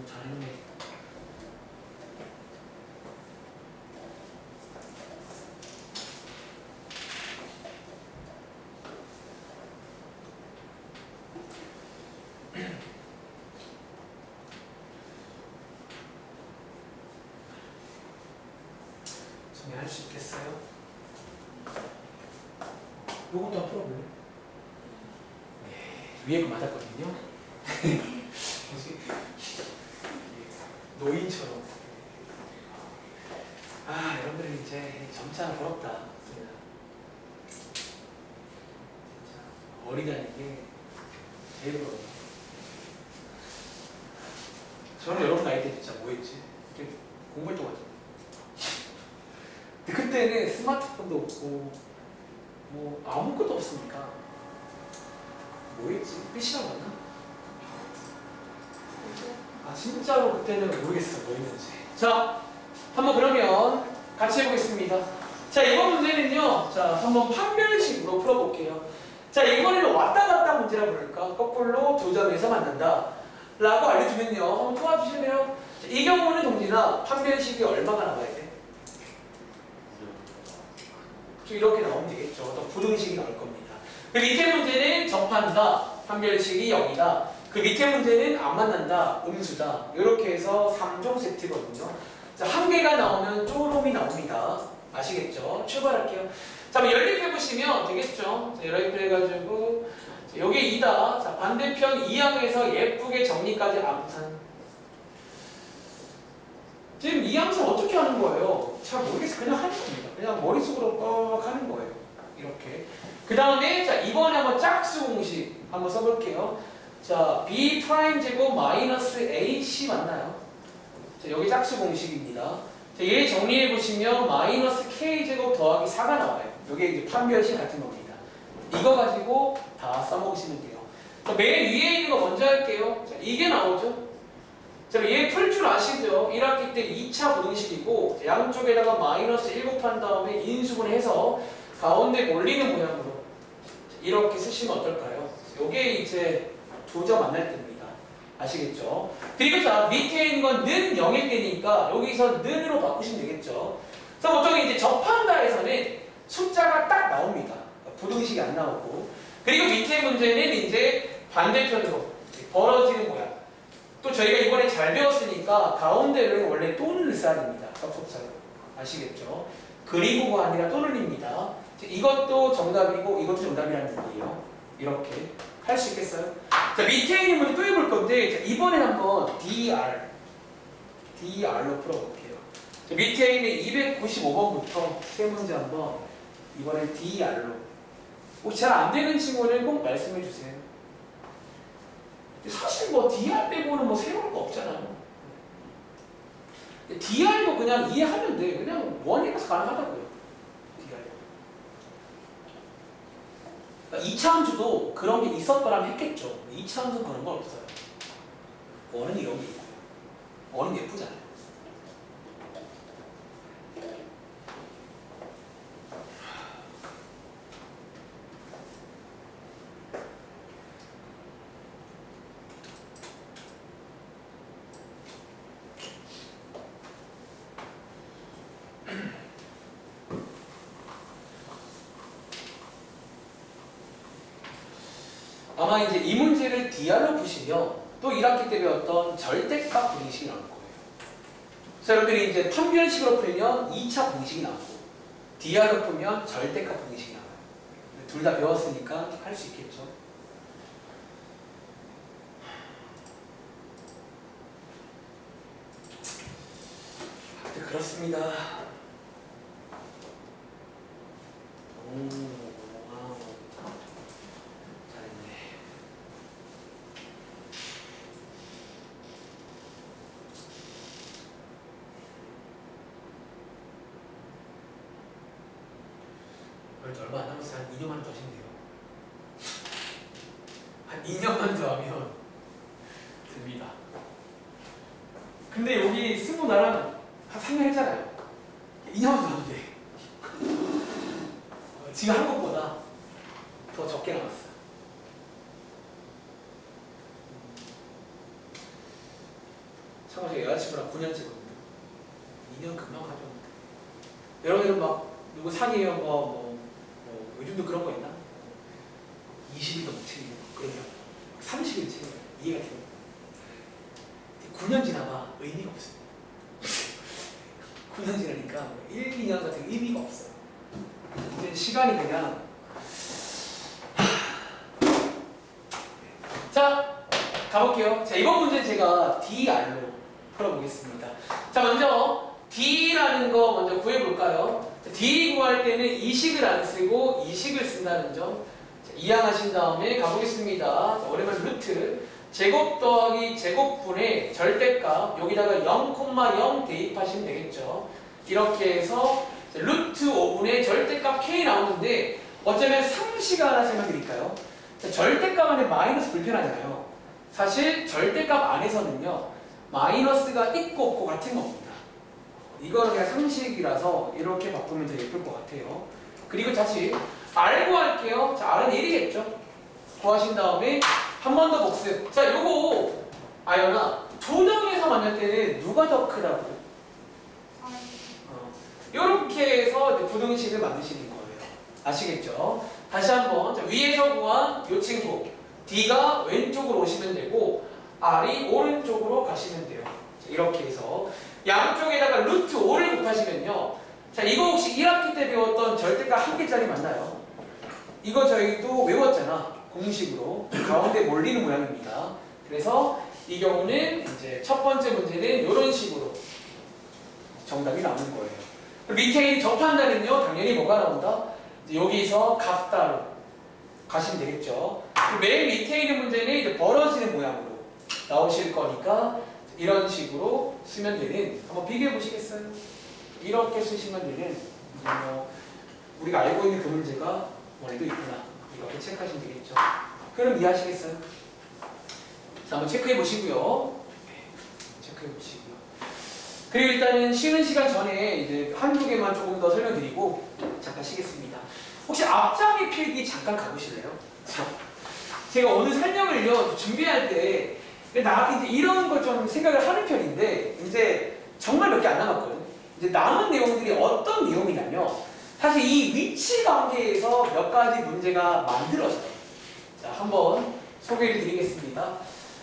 잘했네. 할 수 있겠어요? 요것도 한번 풀어볼래? 위에 거 맞았거든요? 노인처럼. 여러분들 이제 점차 부럽다. 어리다는 게 제일 부러워. 저는 여러분 나이 때 진짜 뭐 했지? 공부할 때 같아. 그때는 스마트폰도 없고 뭐 아무것도 없으니까 뭐 했지? PC방 갔나? 진짜로 그때는 모르겠어 뭐 했는지. 자, 한번 그러면 같이 해보겠습니다. 자, 이번 문제는요. 자, 한번 판별식으로 풀어볼게요. 자, 이번에는 왔다 갔다 문제라 부를까? 거꾸로 두 점에서 만난다 라고 알려주면요. 한번 도와주실래요? 자, 이 경우는 동진아 판별식이 얼마가 나와야 돼? 이렇게 나오면 되겠죠. 또 부등식이 나올 겁니다. 그리고 이때 문제는 접한다. 판별식이 0이다. 그 밑에 문제는 안 만난다, 음수다. 이렇게 해서 3종 세트거든요. 자, 한 개가 나오면 쪼롬이 나옵니다. 아시겠죠? 출발할게요. 자, 한번 연립해보시면 되겠죠? 자, 연립해가지고 여기 2다. 자, 반대편 2항에서 예쁘게 정리까지 암산. 지금 이 함수는 어떻게 하는 거예요? 잘 모르겠어요. 그냥 하는 겁니다. 그냥 머릿속으로 뻑 하는 거예요. 이렇게. 그 다음에 자 이번에 한번 짝수 공식 한번 써볼게요. 자 b 프라임 제곱 마이너스 ac 맞나요? 자 여기 짝수 공식입니다. 자, 얘 정리해 보시면 마이너스 k 제곱 더하기 4가 나와요. 이게 이제 판별식 같은 겁니다. 이거 가지고 다 써먹으시면 돼요. 자, 맨 위에 있는 거 먼저 할게요. 자, 이게 나오죠? 자, 얘 풀 줄 아시죠? 1학기 때 2차 부등식이고 양쪽에다가 마이너스 1 곱한 다음에 인수분해서 가운데 올리는 모양으로 이렇게 쓰시면 어떨까요? 요게 이제 두 점 만날 때입니다. 아시겠죠? 그리고 자 밑에 있는 건 는 0일 때니까 여기서 는으로 바꾸시면 되겠죠? 그래서 보통 이제 접한다에서는 숫자가 딱 나옵니다. 부등식이 안 나오고 그리고 밑에 문제는 이제 반대편으로 벌어지는 모양. 또 저희가 이번에 잘 배웠으니까 가운데를 원래 또는을 써야 됩니다. 접속사로. 아시겠죠? 그리고가 아니라 또는입니다. 이것도 정답이고 이것도 정답이라는 얘기예요. 이렇게 할 수 있겠어요? 자 밑에 있는 문제 또 해볼 건데 자, 이번엔 한번 DR로 풀어볼게요. 자, 밑에 있는 295번부터 세 문제 한번 이번엔 DR로 혹시 잘 안 되는 친구는 꼭 말씀해 주세요. 사실 뭐 DR 빼고는 뭐 세울 거 없잖아요. DR도 그냥 이해하면 돼. 그냥 원이라서 가능하다고요. DR. 그러니까 2차 함수도 그런 게 있었더라면 했겠죠. 2차 함수는 그런 건 없어요. 원은 이런 게 있고요. 원은 예쁘잖아요. 아마 이제 이 문제를 DR로 푸시면 또 1학기 때 배웠던 절대값 분식이 나올 거예요. 그래서 여러분들이 이제 판별식으로 풀면 2차 공식이 나오고 DR로 풀면 절대값 분식이 나와요. 둘 다 배웠으니까 할 수 있겠죠. 그렇습니다. 와우. 잘했네. 그래도 얼마 안 남았어요. 한 2년만 더 하시면 돼요. 한 2년만 더 하면 됩니다. 근데 여기 승부 나랑 한 3년 했잖아요. 2년만 더 하면 돼. 지금 한 것보다 더 적게 남았어요. 참고로 제 여자친구랑 9년째거든요. 2년 금방 하죠. 여러분들은 막 누구 사귀면 뭐 요즘도 그런 거 있나? 20일도 못 챙기고 그러면 30일 챙겨요. 이해가 돼요. 9년 지나봐 의미가 없어요. 9년 지나니까 1, 2년 같은 의미가 없어요. 이제 시간이 그냥 자 가볼게요. 자 이번 문제 제가 DR로 풀어보겠습니다. 자 먼저 D라는 거 먼저 구해볼까요? 자, D 구할 때는 이식을 안 쓰고 이식을 쓴다는 점 자, 이해하신 다음에 가보겠습니다. 자, 오랜만에 루트 제곱 더하기 제곱분의 절대값 여기다가 0,0 대입하시면 되겠죠. 이렇게 해서 루트 5분의 절대값 K 나오는데 어쩌면 상식을 하나 설명드릴까요? 자, 절대값 안에 마이너스 불편하잖아요. 사실 절대값 안에서는요 마이너스가 있고 없고 같은 겁니다. 이거는 그냥 상식이라서 이렇게 바꾸면 더 예쁠 것 같아요. 그리고 다시 R 구할게요. 자 R은 1이겠죠. 구하신 다음에 한 번 더 복습. 자 요거 아연아 도형에서 만날 때는 누가 더 크다고? 이렇게 해서 부등식을 만드시는 거예요. 아시겠죠? 다시 한번 자, 위에서 구한 이 친구 D가 왼쪽으로 오시면 되고 R이 오른쪽으로 가시면 돼요. 자, 이렇게 해서 양쪽에다가 루트 5를 곱하시면요. 자, 이거 혹시 1학기 때 배웠던 절대값 한 개짜리 맞나요? 이거 저희도 외웠잖아. 공식으로. 가운데 몰리는 모양입니다. 그래서 이 경우는 이제 첫 번째 문제는 이런 식으로 정답이 나오는 거예요. 밑에 접한다는요, 당연히 뭐가 나온다? 이제 여기서 값 따로 가시면 되겠죠. 맨 밑에 있는 문제는 이제 벌어지는 모양으로 나오실 거니까 이런 식으로 쓰면 되는, 한번 비교해 보시겠어요? 이렇게 쓰시면 되는, 뭐 우리가 알고 있는 그 문제가 원래도 있구나. 이렇게 체크하시면 되겠죠. 그럼 이해하시겠어요? 자, 한번 체크해 보시고요. 체크해 보시고요. 그리고 일단은 쉬는 시간 전에 이제 한두 개만 조금 더 설명드리고 잠깐 쉬겠습니다. 혹시 앞장의 필기 잠깐 가보실래요? 제가 오늘 설명을요 준비할 때 나한테 이제 이런 걸 좀 생각을 하는 편인데 이제 정말 몇 개 안 남았거든요. 이제 남은 내용들이 어떤 내용이냐면 사실 이 위치 관계에서 몇 가지 문제가 만들어져요. 자, 한번 소개를 드리겠습니다.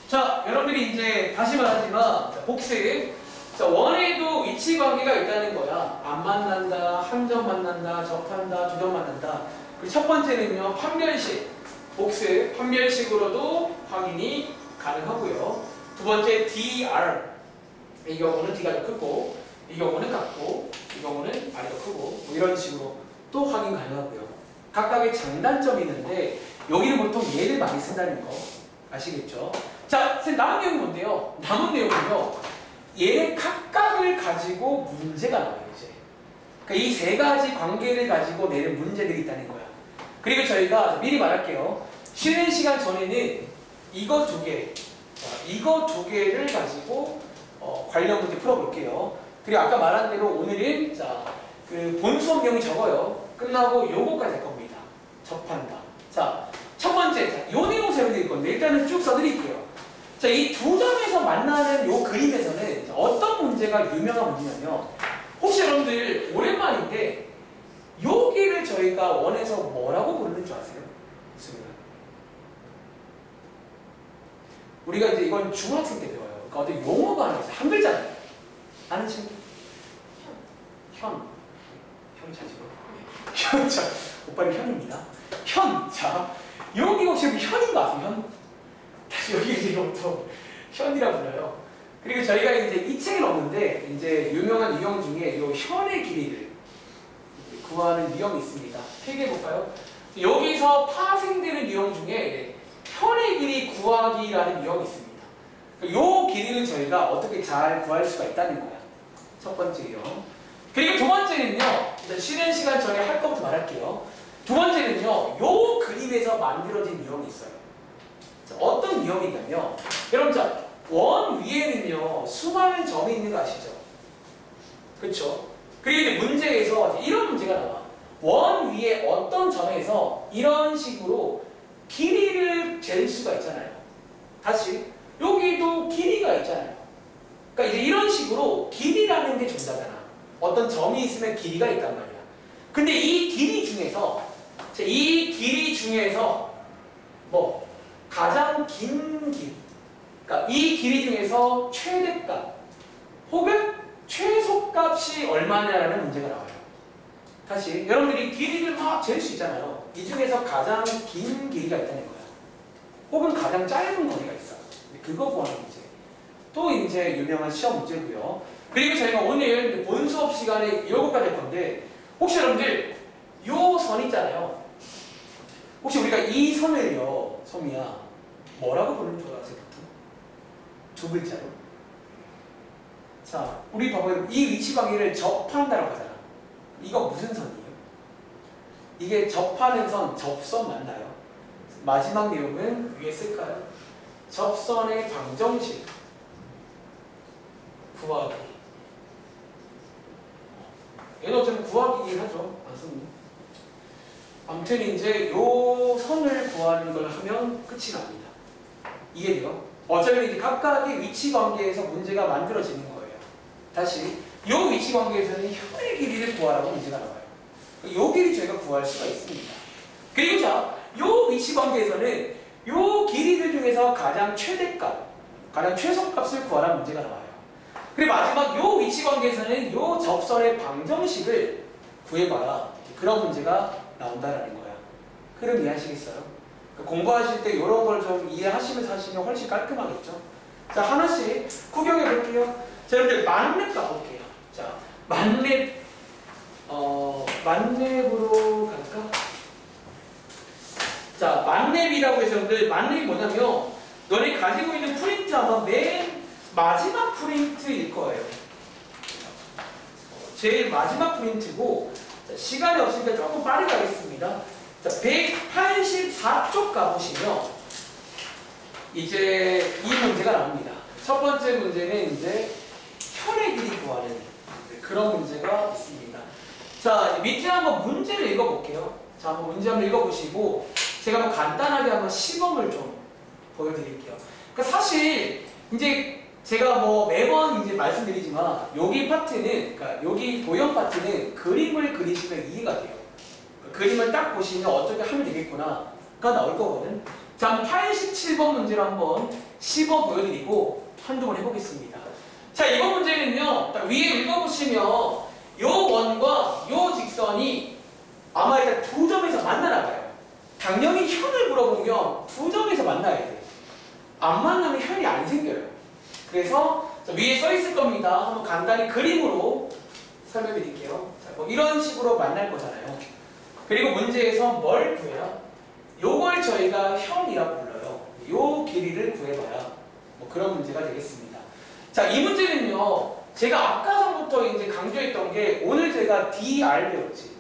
자, 여러분들이 이제 다시 말하지만 복습. 자, 원에도 위치 관계가 있다는 거야. 안 만난다, 한 점 만난다, 접한다, 두 점 만난다. 그리고 첫 번째는요, 판별식. 복습, 판별식으로도 확인이 가능하고요. 두 번째 DR. 이 경우는 D가 더 크고, 이 경우는 같고, 이 경우는 R이 더 크고, 뭐 이런 식으로 또 확인 가능하고요. 각각의 장단점이 있는데 여기는 보통 얘를 많이 쓴다는 거 아시겠죠? 자, 선생님 남은 내용은 뭔데요? 남은 내용은요, 얘네 각각을 가지고 문제가 나와요, 이제. 그러니까 이 세 가지 관계를 가지고 내는 문제들이 있다는 거야. 그리고 저희가 미리 말할게요. 쉬는 시간 전에는 이거 두 개, 이거 두 개를 가지고 관련 문제 풀어볼게요. 그리고 아까 말한 대로 오늘은 자, 그 본수업용이 적어요. 끝나고 요거까지 할 겁니다. 접한다. 자, 첫 번째, 자, 요 내용 설명드릴 건데 일단은 쭉 써드릴게요. 자, 이 두 점에서 만나는 요 그림에서는 어떤 문제가 유명한 문제냐면 혹시 여러분들 오랜만인데 여기를 저희가 원에서 뭐라고 부르는 줄 아세요? 우리가 이제 이건 중학생 때 배워요. 그러니까 어떤 용어가 하나 있어요. 한 글자예요. 아는 친구? 현. 현이 잘 찍어. 현. 자, 오빠는 현입니다. 현. 자, 여기 혹시 현인 거 아세요? 현? 다시 여기 이제 이것부터 현이라 불러요. 그리고 저희가 이제 이 책은 없는데 이제 유명한 유형 중에 이 현의 길이를 구하는 유형이 있습니다. 폐기해 볼까요? 여기서 파생되는 유형 중에 현의 길이 구하기라는 유형이 있습니다. 이 길이를 저희가 어떻게 잘 구할 수가 있다는 거야. 첫 번째 유형. 그리고 두 번째는요, 일단 쉬는 시간 전에 할 것부터 말할게요. 두 번째는요, 이 그림에서 만들어진 유형이 있어요. 자, 어떤 유형이냐면, 여러분, 자, 원 위에는요, 수많은 점이 있는 거 아시죠? 그렇죠? 그리고 이제 문제에서 이런 문제가 나와. 원 위에 어떤 점에서 이런 식으로 길이를 잴 수가 있잖아요. 다시 여기도 길이가 있잖아요. 그러니까 이제 이런 식으로 길이라는 게 존재하잖아. 어떤 점이 있으면 길이가 있단 말이야. 근데 이 길이 중에서 뭐 가장 긴 길이, 그러니까 이 길이 중에서 최대값 혹은 최소값이 얼마냐라는 문제가 나와요. 다시 여러분들이 길이를 막 잴 수 있잖아요. 이 중에서 가장 긴 길이가 있다는 거야. 혹은 가장 짧은 거리가 있어. 그거 구하는 문제. 또 이제 유명한 시험 문제고요. 그리고 저희가 오늘 본 수업 시간에 이거까지 할 건데 혹시 여러분들 요 선 있잖아요. 혹시 우리가 이 선을요, 소미야, 뭐라고 부르는 줄 아세요? 두 글자로. 자, 우리 봐봐요. 이 위치 관계를 접한다라고 하잖아. 이거 무슨 선이에요? 이게 접하는 선, 접선 맞나요? 마지막 내용은 위에 쓸까요? 접선의 방정식 구하기. 얘는 어차피 구하기긴 하죠. 맞습니다. 아무튼 이제 요 선을 구하는 걸 하면 끝이 납니다. 이해돼요? 어차피 이제 각각의 위치 관계에서 문제가 만들어지는 거예요. 다시 요 위치 관계에서는 현의 길이를 구하라고 문제가 나와요. 요 길이 저희가 구할 수가 있습니다. 그리고 자, 요 위치 관계에서는 요 길이들 중에서 가장 최대값, 가장 최소값을 구하라는 문제가 나와요. 그리고 마지막 요 위치 관계에서는 요 접선의 방정식을 구해봐라. 그런 문제가 나온다라는 거야. 그럼 이해하시겠어요? 공부하실 때 이런 걸 좀 이해하시면서 하시면 훨씬 깔끔하겠죠? 자, 하나씩 구경해 볼게요. 자, 여러분들 만렙 가볼게요. 자, 만렙, 만렙으로 갈까? 자, 만렙이라고 해서 여러분들, 만렙이 뭐냐면, 너네 가지고 있는 프린트 아마 맨 마지막 프린트일 거예요. 제일 마지막 프린트고, 자, 시간이 없으니까 조금 빠르게 가겠습니다. 자, 184쪽 가보시면 이제 이 문제가 나옵니다. 첫 번째 문제는 이제 현의 길이 구하는 그런 문제가 있습니다. 자, 밑에 한번 문제를 읽어볼게요. 자, 한번 문제 한번 읽어보시고 제가 한번 간단하게 한번 시범을 좀 보여드릴게요. 그러니까 사실 이제 제가 뭐 매번 이제 말씀드리지만 여기 파트는, 그러니까 여기 도형 파트는 그림을 그리시면 이해가 돼요. 그림을 딱 보시면 어떻게 하면 되겠구나가 나올 거거든. 자, 87번 문제를 한번 시범 보여드리고 한두 번 해보겠습니다. 자, 이번 문제는요, 딱 위에 읽어보시면 요 원과 요 직선이 아마 일단 두 점에서 만나나 봐요. 당연히 현을 물어보면 두 점에서 만나야 돼요. 안 만나면 현이 안 생겨요. 그래서 위에 써 있을 겁니다. 한번 간단히 그림으로 설명해 드릴게요. 자, 뭐 이런 식으로 만날 거잖아요. 그리고 문제에서 뭘 구해라? 요걸 저희가 현이라고 불러요. 요 길이를 구해봐라. 뭐 그런 문제가 되겠습니다. 자, 이 문제는요, 제가 아까 전부터 이제 강조했던 게 오늘 제가 DR 배웠지.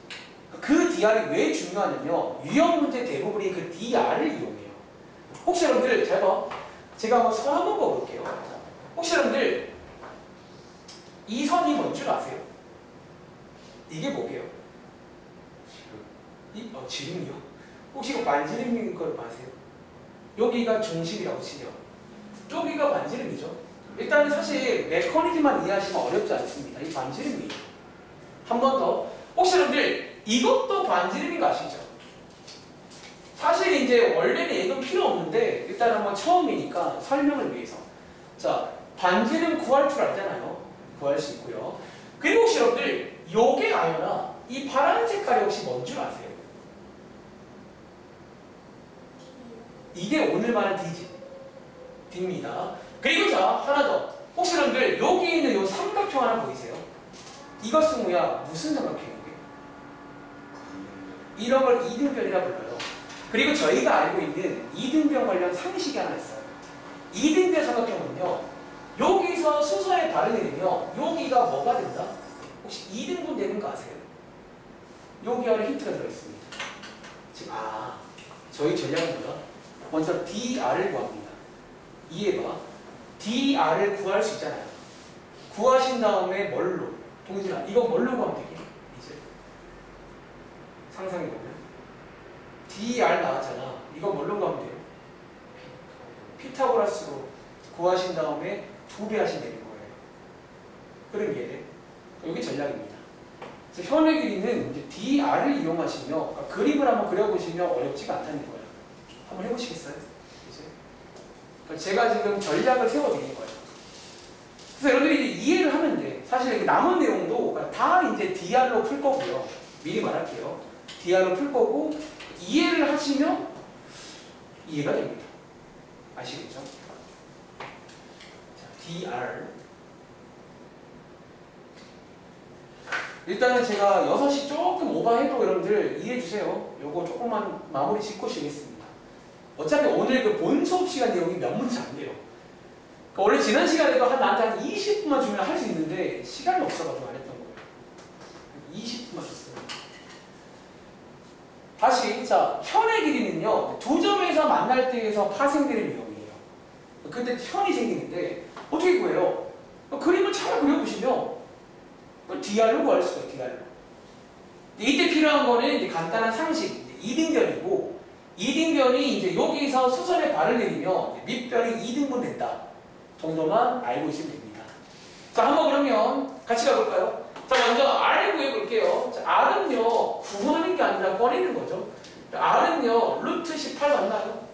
그 DR이 왜 중요하냐면 유형 문제 대부분이 그 DR을 이용해요. 혹시 여러분들 잘 봐. 제가 한번 선 한번 그어볼게요. 혹시 여러분들 이 선이 뭔 줄 아세요? 이게 뭐게요? 지름이요? 혹시 이거 반지름인 걸 아세요? 여기가 중심이라고 치죠. 여기가 반지름이죠. 일단은 사실 메커니즘만 이해하시면 어렵지 않습니다. 이 반지름이에요. 한 번 더. 혹시 여러분들 이것도 반지름인 거 아시죠? 사실 이제 원래는 얘도 필요 없는데 일단 한번 처음이니까 설명을 위해서. 자, 반지름 구할 줄 알잖아요. 구할 수 있고요. 그리고 혹시 여러분들 요게 아니라 이 파란 색깔이 혹시 뭔 줄 아세요? 이게 오늘 말한 D입니다. 그리고 자, 하나 더. 혹시 여러분들 여기 있는 요 삼각형 하나 보이세요? 이것은 뭐야? 무슨 삼각형이에요? 이런 걸 이등변이라 불러요. 그리고 저희가 알고 있는 이등변 관련 상식이 하나 있어요. 이등변 삼각형은요, 여기서 수서에 발을 내리면 여기가 뭐가 된다? 혹시 2등분 되는 거 아세요? 여기 안에 힌트가 들어있습니다. 지금 저희 전략은 뭐야? 먼저 DR을 구합니다. 이해봐. DR을 구할 수 있잖아요. 구하신 다음에 뭘로? 동진아, 이거 뭘로 구하면 되게? 이제 상상해보면 DR 나왔잖아. 이거 뭘로 구하면 돼요? 피타고라스로 구하신 다음에 2배 하시면 되는 거예요. 그럼 이해돼? 여기 전략입니다. 그래서 현의 길이는 이제 DR을 이용하시면, 그러니까 그림을 한번 그려보시면 어렵지가 않다는 거예요. 한번 해보시겠어요? 이제 그러니까 제가 지금 전략을 세워드린 거예요. 그래서 여러분들이 이제 이해를 하면 돼. 사실 이렇게 남은 내용도 다 이제 DR로 풀 거고요. 미리 말할게요. DR로 풀 거고 이해를 하시면 이해가 됩니다. 아시겠죠? 자, DR. 일단은 제가 6시 조금 오버해도 여러분들 이해해주세요. 요거 조금만 마무리 짓고 쉬겠습니다. 어차피 오늘 그 본 수업 시간 내용이 몇 문제 안 돼요. 그러니까 원래 지난 시간에도 나한테 한 20분만 주면 할 수 있는데 시간이 없어가지고 안 했던 거예요. 20분만 줬어요. 다시, 자, 현의 길이는요, 두 점에서 만날 때에서 파생되는 유형이에요. 근데 현이 생기는데 어떻게 구해요? 그림을 잘 그려보시면 DR로 구할 수가 있어요. DR로. 이때 필요한 거는 이제 간단한 상식, 이등변이고, 이등변이 이제 여기서 수선에 발을 내리면 밑변이 2등분 된다 정도만 알고 있으면 됩니다. 자, 한번 그러면 같이 가볼까요? 자, 먼저 R을 구해볼게요. 자, R은요, 구하는 게 아니라 꺼내는 거죠. R은요, 루트 18 맞나요?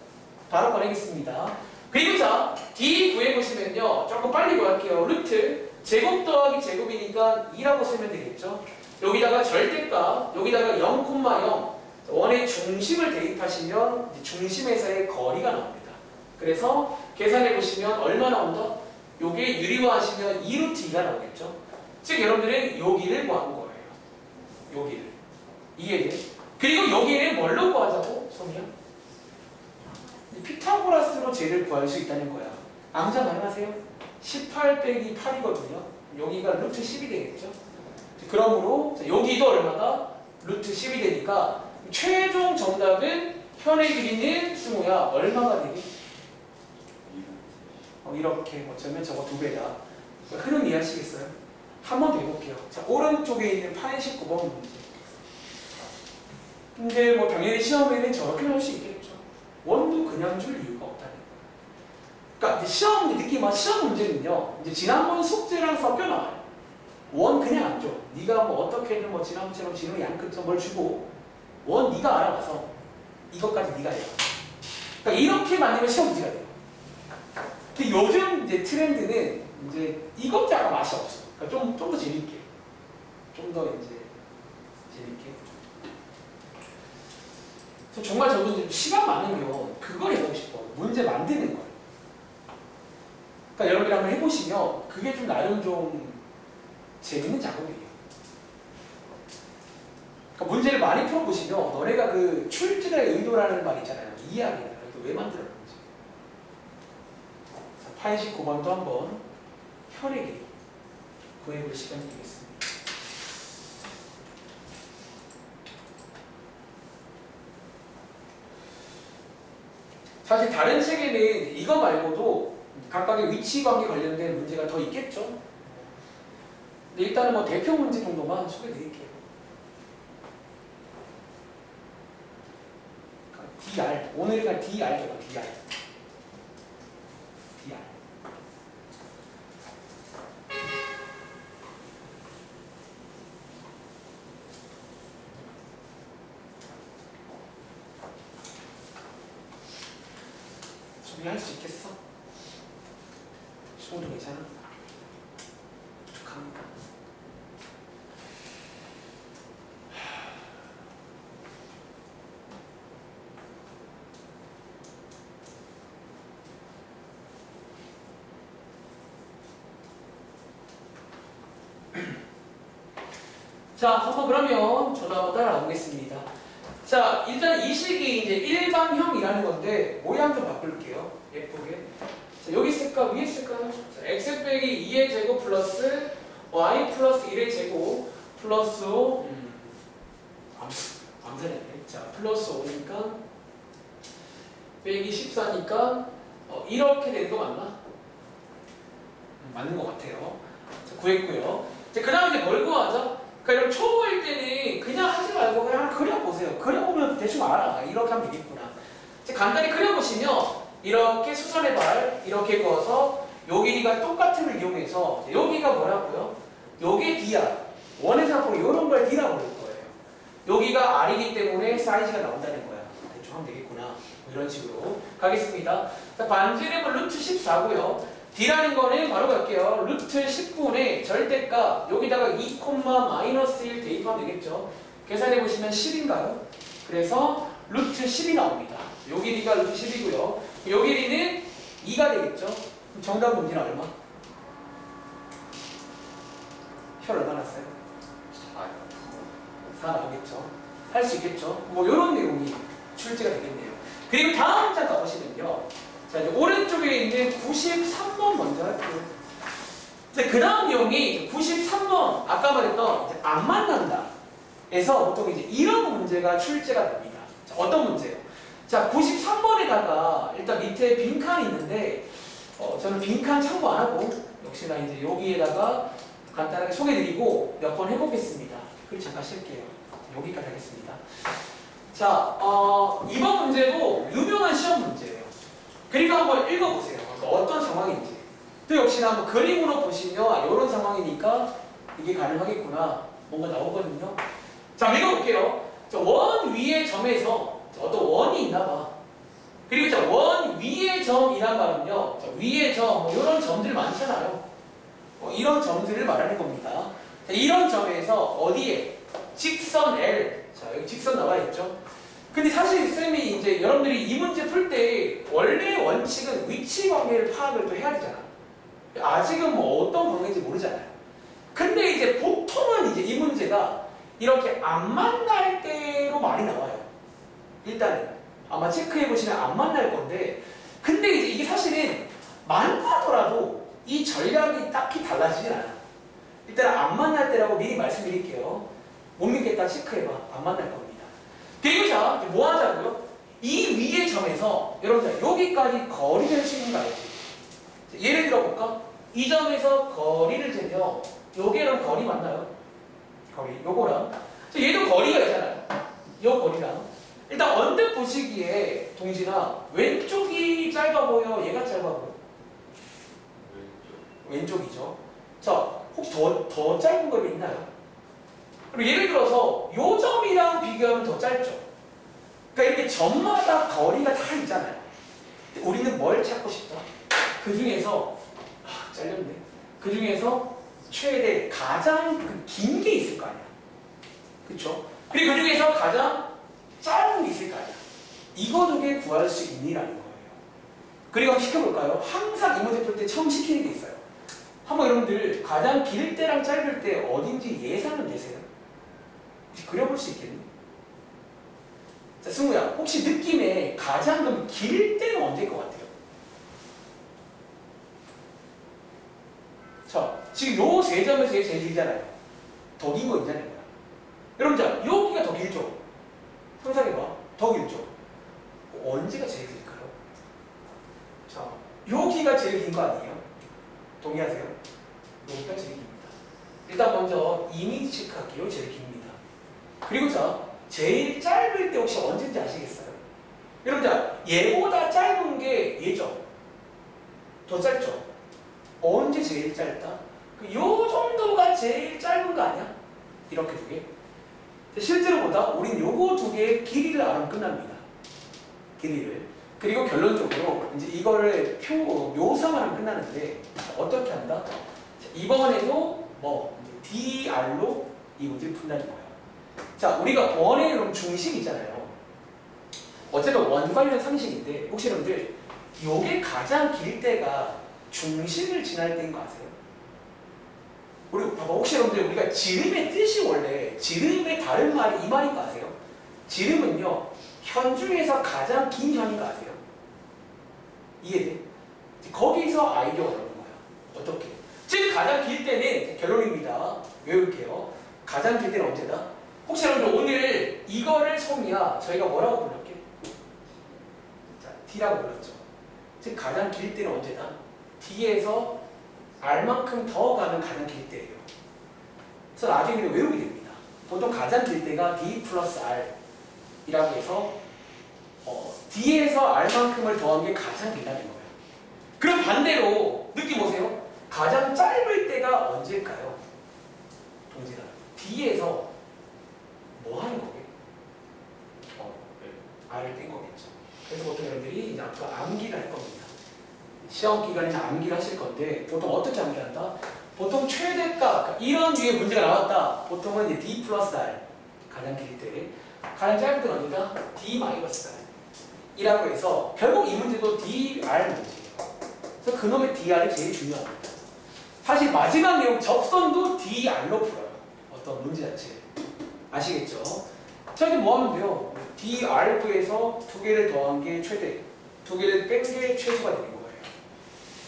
바로 꺼내겠습니다. 그리고 자, D 구해보시면요. 조금 빨리 구할게요. 루트 제곱 더하기 제곱이니까 2라고 쓰면 되겠죠. 여기다가 절대값, 여기다가 0,0 원의 중심을 대입하시면 중심에서의 거리가 나옵니다. 그래서 계산해보시면 얼마 나온다? 요게 유리화하시면 2루트 2가 나오겠죠. 즉 여러분들은 여기를 구하는 거예요. 여기를. 이해돼? 그리고 여기를 뭘로 구하자고? 소미야? 피타고라스로 쟤를 구할 수 있다는 거야. 암산 가능하세요? 18 빼기 8이거든요. 여기가 루트 10이 되겠죠. 그러므로 여기도 얼마다? 루트 10이 되니까 최종 정답은 현의 길이는 승우야 얼마가 되니? 이렇게 어쩌면 저거 2배다. 흐름 이해하시겠어요? 한 번 더 해볼게요. 자, 오른쪽에 있는 89번 문제. 근데 뭐 당연히 시험에는 저렇게 나올 수 있겠죠. 원도 그냥 줄 이유가 없다는 거예요. 그러니까 이제 시험 느낌, 시험 문제는요. 이제 지난번 숙제랑 섞여 나와요. 원 그냥 안 줘. 네가 뭐 어떻게든 뭐 지난번처럼 지금 양끝점 뭘 주고 원 네가 알아봐서 이것까지 네가 해요. 그러니까 이렇게 만들면 시험 문제가 돼요. 근데 요즘 이제 트렌드는 이제 이것도 약간 맛이 없어. 그러니까 좀 더 재밌게, 좀 더 이제 재밌게. 정말 저도 이제 시간 많으면 그걸 해보고 싶어. 문제 만드는 걸. 그러니까 여러분이 한번 해보시면 그게 좀 나름 좀 재밌는 작업이에요. 그러니까 문제를 많이 풀어보시면 너네가 그 출제자의 의도라는 말 있잖아요. 이해하기는 이거 왜 만들었는지. 89번도 한번 현의 길이 구해볼 시간이 되겠습니다. 사실 다른 책에는 이거 말고도 각각의 위치관계 관련된 문제가 더 있겠죠. 근데 일단은 뭐 대표 문제 정도만 소개해드릴게요. DR, 오늘은 DR죠. DR. DR. 준비할 수 있겠어? 수고도 괜찮아? 축하합니다. 자, 한번 그러면 저도 한번 따라가 보겠습니다. 자, 일단 이 식이 이제 일반형이라는 건데 모양 좀 바꿀게요. 예쁘게. 자, 여기 쓸까? 위에 쓸까요? 자, x 빼기 2의 제곱 플러스 y 플러스 1의 제곱 플러스 암산했네. 자, 플러스 5니까 빼기 14니까 이렇게 되는 거 맞나? 맞는 것 같아요. 자, 구했고요. 자, 그 다음에 이제 뭘 구하자? 그러니까 초보일 때는 그냥 하지 말고 그냥 그려보세요. 그려보면 대충 알아. 이렇게 하면 되겠구나. 이제 간단히 그려보시면 이렇게 수선의 발 이렇게 그어서 요 길이가 똑같음을 이용해서 여기가 뭐라고요? 요게 D야. 원에서 보면 이런 걸 D라고 부를 거예요. 여기가 R이기 때문에 사이즈가 나온다는 거야. 대충 하면 되겠구나. 뭐 이런 식으로 가겠습니다. 자, 반지름은 루트 14고요. D라는 거는 바로 갈게요. 루트 10분의 절대값 여기다가 2, 마이너스 1 대입하면 되겠죠. 계산해보시면 10인가요? 그래서 루트 10이 나옵니다. 요 길이가 루트 10이고요. 요 길이는 2가 되겠죠. 그럼 정답 문제는 얼마? 혈 얼마 났어요? 4 나오겠죠. 할 수 있겠죠. 뭐 요런 내용이 출제가 되겠네요. 그리고 다음 장 가보시면요. 자, 이제 오른쪽에 있는 93번 먼저 할게요. 그 다음 내용이 93번, 아까 말했던 이제 안 만난다. 에서 보통 이제 이런 문제가 출제가 됩니다. 자, 어떤 문제예요? 자, 93번에다가 일단 밑에 빈칸이 있는데, 저는 빈칸 참고 안 하고, 역시나 이제 여기에다가 간단하게 소개드리고 몇 번 해보겠습니다. 그리고 잠깐 쉴게요. 여기까지 하겠습니다. 자, 이번 문제도 유명한 시험 문제예요. 그리고 한번 읽어보세요. 어떤 상황인지. 또 역시나 한번 그림으로 보시면 이런 상황이니까 이게 가능하겠구나. 뭔가 나오거든요. 자, 읽어볼게요. 원 위의 점에서 어떤 원이 있나 봐. 그리고 자, 원 위의 점이란 말은요. 자, 위의 점, 뭐 이런 점들 많잖아요. 이런 점들을 말하는 겁니다. 자, 이런 점에서 어디에? 직선 L. 자, 여기 직선 나와 있죠. 근데 사실 쌤이 이제 여러분들이 이 문제 풀 때 원래 원칙은 위치 관계를 파악을 또 해야 되잖아. 아직은 뭐 어떤 관계인지 모르잖아요. 근데 이제 보통은 이제 이 문제가 이렇게 안 만날 때로 많이 나와요. 일단은 아마 체크해 보시면 안 만날 건데, 근데 이제 이게 사실은 만나더라도 이 전략이 딱히 달라지진 않아. 일단 안 만날 때라고 미리 말씀드릴게요. 못 믿겠다 체크해봐. 안 만날 겁니다. 그리고 자, 뭐 하자고요? 이 위의 점에서 여러분들 여기까지 거리를 재는 거 알지? 예를 들어 볼까? 이 점에서 거리를 재면 요게랑 거리 맞나요? 거리 요거랑 얘도 거리가 있잖아요. 요 거리랑 일단 언뜻 보시기에 동진아 왼쪽이 짧아 보여? 얘가 짧아 보여? 왼쪽이죠. 자, 혹시 더 짧은 거 있나요? 그리고 예를 들어서 요 점이랑 비교하면 더 짧죠. 그러니까 이렇게 점마다 거리가 다 있잖아요. 우리는 뭘 찾고 싶다? 그 중에서 잘렸네. 그 중에서 최대 가장 긴 게 있을 거 아니야. 그렇죠? 그리고 그 중에서 가장 짧은 게 있을 거 아니야. 이거 두 개 구할 수 있니라는 거예요. 그리고 한번 시켜볼까요? 항상 이 문제 풀 때 처음 시키는 게 있어요. 한번 여러분들 가장 길 때랑 짧을 때 어딘지 예상은 되세요? 혹시 그려볼 수 있겠니? 자, 승우야, 혹시 느낌에 가장 그럼 길 때는 언제일 것 같아요? 자, 지금 요 세 점에서 제일 길잖아요. 더 긴 거 있잖아요. 여러분, 자, 여기가 더 길죠? 상상해봐. 더 길죠? 언제가 제일 길까요? 자, 여기가 제일 긴 거 아니에요? 동의하세요? 여기가 제일 깁니다. 일단 먼저 이미지 체크할게요. 제일 깁니다. 그리고 자, 제일 짧을 때 혹시 언제인지 아시겠어요? 여러분, 자, 얘보다 짧은 게 얘죠? 더 짧죠? 언제 제일 짧다? 요 정도가 제일 짧은 거 아니야? 이렇게 두 개. 실제로 보다 우린 요거 두 개의 길이를 알아면 끝납니다. 길이를. 그리고 결론적으로 이제 이거를 묘사만 하면 끝나는데 어떻게 한다? 자, 이번에도 뭐 DR로 이 문제를 푼다는 거예요. 자, 우리가 원의 그럼 중심 있잖아요. 어쨌든 원 관련 상식인데 혹시 여러분들 요게 가장 길 때가 중심을 지날 때인 거 아세요? 우리 봐봐, 혹시 여러분들 우리가 지름의 뜻이 원래 지름의 다른 말이 이 말인 거 아세요? 지름은요 현 중에서 가장 긴 현인 거 아세요? 이해돼? 거기서 아이디어가 나오는 거야. 어떻게? 즉 가장 길 때는 결론입니다. 외울게요. 가장 길 때는 언제다? 혹시 여러분들 오늘 이거를 소미야 저희가 뭐라고 불렀게? 자, D라고 불렀죠. 즉 가장 길 때는 언제다? D에서 R만큼 더 가는 가장 길 때예요. 그래서 나중에 외우게 됩니다. 보통 가장 길 때가 D 플러스 R 이라고 해서 D에서 R만큼을 더한 게 가장 길다는 거예요. 그럼 반대로 느낌 오세요? 가장 짧을 때가 언제일까요? 동진아, D에서 뭐 하는 거게? R을 뗀 거겠죠. 그래서 보통 여러분들이 이제 앞으로 암기를 할 겁니다. 시험 기간에는 암기를 하실 건데 보통 어떻게 암기한다? 보통 최대값, 이런 류의 문제가 나왔다. 보통은 이제 D 플러스 R 가장 길 때, 가장 짧을 때는 어디다? D 마이너스 R 이라고 해서 결국 이 문제도 DR 문제예요. 그래서 그놈의 DR이 제일 중요합니다. 사실 마지막 내용 접선도 DR로 풀어요. 어떤 문제 자체 아시겠죠? 자, 이제 뭐 하면 돼요? DR 구에서 두 개를 더한 게 최대, 두 개를 뺀 게 최소가 되는 거예요.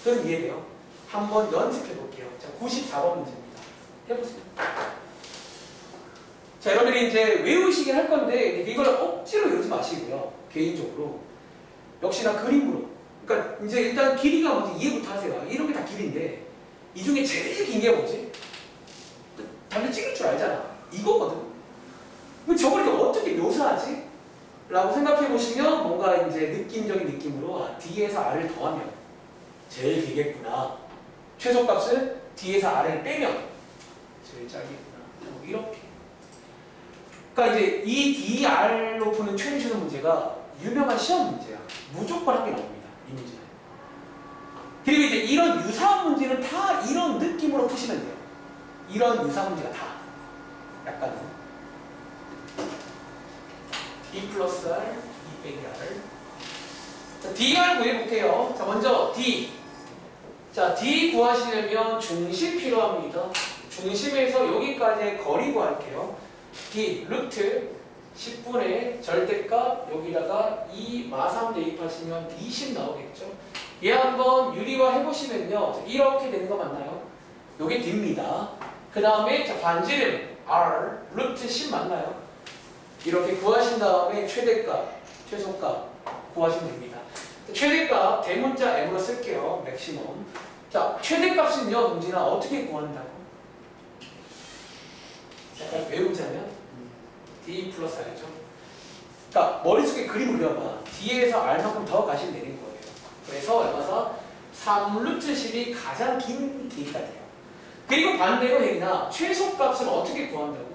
그럼 이해돼요? 한번 연습해 볼게요. 자, 94번 문제입니다. 해보세요. 자, 여러분들이 이제 외우시긴 할 건데 이걸 억지로 외우지 마시고요. 개인적으로 역시나 그림으로. 그러니까 이제 일단 길이가 뭔지 이해부터 하세요. 이런 게 다 길인데 이 중에 제일 긴 게 뭐지? 다들 찍을 줄 알잖아. 이거거든. 그럼 저걸 어떻게 묘사하지? 라고 생각해 보시면 뭔가 이제 느낌적인 느낌으로 D에서 R을 더하면 제일 길겠구나. 최소값을 D에서 R을 빼면 제일 짧겠구나. 뭐 이렇게. 그러니까 이제 이 DR로 푸는 최대 최소 문제가 유명한 시험 문제야. 무조건 한 개 나옵니다. 이 문제는. 그리고 이제 이런 유사한 문제는 다 이런 느낌으로 푸시면 돼요. 이런 유사한 문제가 다. 약간은 D 플러스 R, D 빼기 R. 자, DR 구해볼게요. 자, 먼저 D. 자, D 구하시려면 중심 필요합니다. 중심에서 여기까지의 거리 구할게요. D, 루트 10분의 절대값 여기다가 2 마삼 대입하시면 D10 나오겠죠. 얘 한번 유리화 해보시면요. 이렇게 되는 거 맞나요? 요게 D입니다. 그 다음에 반지름 R, 루트 10 맞나요? 이렇게 구하신 다음에 최대값, 최소값 구하시면 됩니다. 최대값 대문자 M으로 쓸게요. 맥시멈. 자, 최대값은요, 동진아 어떻게 구한다고? 잠깐 외우자면 D 플러스 R이죠. 그러니까 머릿속에 그림을 그려봐. D에서 R만큼 더 가시면 되는 거예요. 그래서 얼마서? 3 루트 10이 가장 긴 길이가 돼요. 그리고 반대로 얘기나 최소값은 어떻게 구한다고?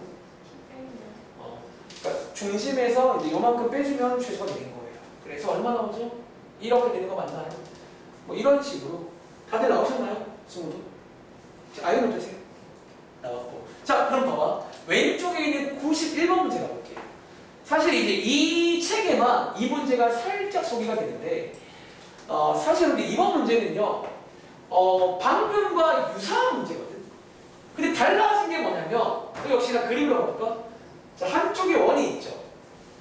그러니까 중심에서 이제 요만큼 빼주면 최소가 되는 거예요. 그래서 얼마 나오죠? 이렇게 되는 거 맞나요? 뭐 이런 식으로 다들 나오셨나요? 승우도? 아이언 어떠세요? 나왔고. 자, 그럼 봐봐. 왼쪽에 있는 91번 문제 가볼게요. 사실 이제 이 책에만 이 문제가 살짝 소개가 되는데, 사실 근데 이번 문제는요, 방금과 유사한 문제거든. 근데 달라진 게 뭐냐면, 또 역시나 그림으로 볼까? 자, 한쪽에 원이 있죠.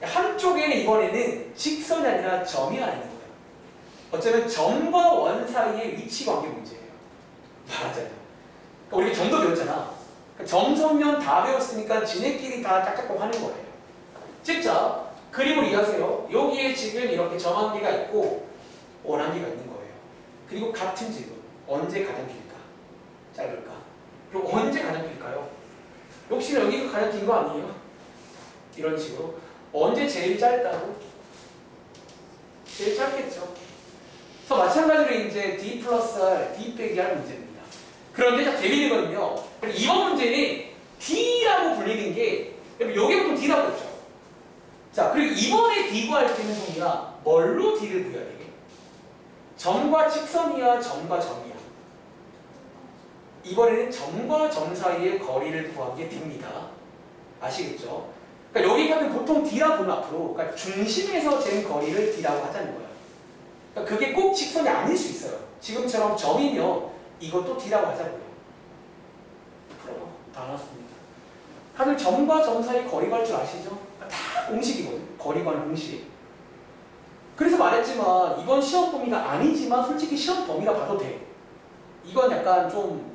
한쪽에는 이번에는 직선이 아니라 점이 아닌 거예요. 어쩌면 점과 원 사이의 위치 관계 문제예요. 말하자면. 그러니까 우리가 점도 배웠잖아. 그러니까 점, 선면 다 배웠으니까 지네끼리 다 짝짝꿍 하는 거예요. 즉, 그림을 이해하세요. 여기에 지금 이렇게 점 한 개가 있고 원 한 개가 있는 거예요. 그리고 같은 지금 언제 가장 길까? 짧을까? 그리고 언제 가장 길까요? 역시나 여기가 가장 긴 거 아니에요? 이런 식으로. 언제 제일 짧다고? 제일 짧겠죠. 그래서 마찬가지로 이제 D 플러스 R, D 빼기 R 문제입니다. 그런데 자, 재밌는 거는요. 이번 문제는 D라고 불리는 게, 여기 보통 D라고 했죠. 자, 그리고 이번에 D 구할 때는 성이야. 뭘로 D를 구해야 되게? 점과 직선이야, 점과 점이야. 이번에는 점과 점 사이의 거리를 구한 게 D입니다. 아시겠죠? 그러니까 여기 파트는 보통 D라고 보면 앞으로, 그러니까 중심에서 잰 거리를 D라고 하자는 거예요. 그러니까 그게 꼭 직선이 아닐 수 있어요. 지금처럼 점이면 이것도 D라고 하자고요. 그럼 다 나왔습니다. 다들 점과 점 사이 거리 갈 줄 아시죠? 다 공식이거든. 거리 관는 공식. 그래서 말했지만 이번 시험 범위가 아니지만 솔직히 시험 범위라 봐도 돼. 이건 약간 좀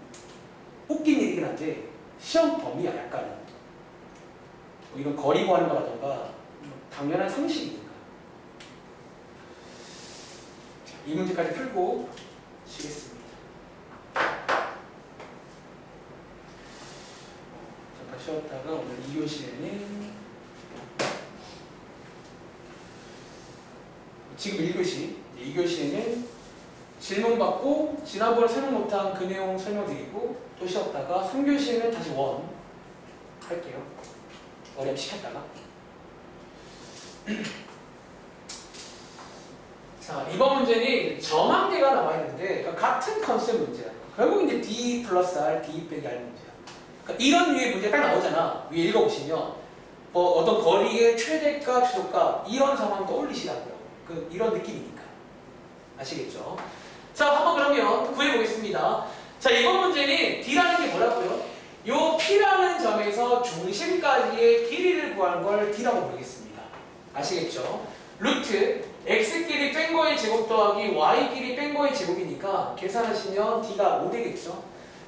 웃긴 일이긴 한데 시험 범위야 약간은. 이건 거리 구하는 거라던가 당연한 상식이니까. 자, 이 문제까지 풀고 쉬겠습니다. 잠깐 쉬었다가 오늘 2교시에는 지금 1교시, 2교시에는 질문 받고 지난번에 설명 못한 그 내용 설명드리고 또 쉬었다가 3교시에는 다시 원 할게요. 어렵 시켰다가. 자, 이번 문제는 점 한 개가 나와 있는데 그러니까 같은 컨셉 문제야. 결국 이제 D 플러스 R, D 빼기 R 문제야. 그러니까 이런 류의 문제 딱 나오잖아. 위에 읽어보시면 뭐 어떤 거리의 최대값, 최소값 이런 상황 떠올리시라고요. 이런 느낌이니까. 아시겠죠? 자, 한번 그러면 구해보겠습니다. 자, 이번 문제는 D라는 게 뭐라고요? 요 P라는 점에서 중심까지의 길이를 구하는 걸 D라고 부르겠습니다. 아시겠죠? 루트 X끼리 뺀 거의 제곱 더하기 Y끼리 뺀 거의 제곱이니까 계산하시면 D가 5 되겠죠?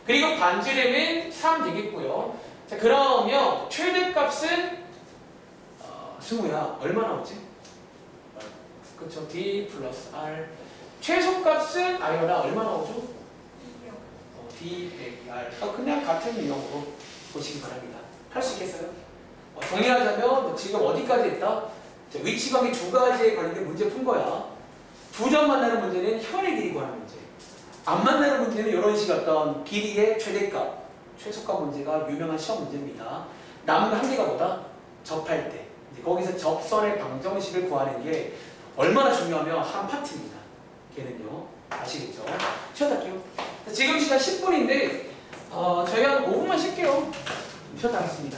그리고 반지름은 3 되겠고요. 자, 그러면 최대값은 승우야 얼마 나오지? 그렇죠. D 플러스 R. 최소값은 아이언아 얼마 나오죠? D 빼기 R. 그냥 같은 유형으로 보시기 바랍니다. 할 수 있겠어요? 정리하자면 지금 어디까지 했다? 위치관계 두 가지에 관련된 문제 푼 거야. 두 점 만나는 문제는 현의 길이 구하는 문제. 안 만나는 문제는 이런 식 어떤 길이의 최대값, 최소값 문제가 유명한 시험 문제입니다. 남은 한 개가 뭐다? 접할 때. 이제 거기서 접선의 방정식을 구하는 게 얼마나 중요하면 한 파트입니다. 걔는요. 아시겠죠? 쉬었다 할게요. 지금 시간 10분인데 저희 한 5분만 쉴게요. 쉬었다 하겠습니다.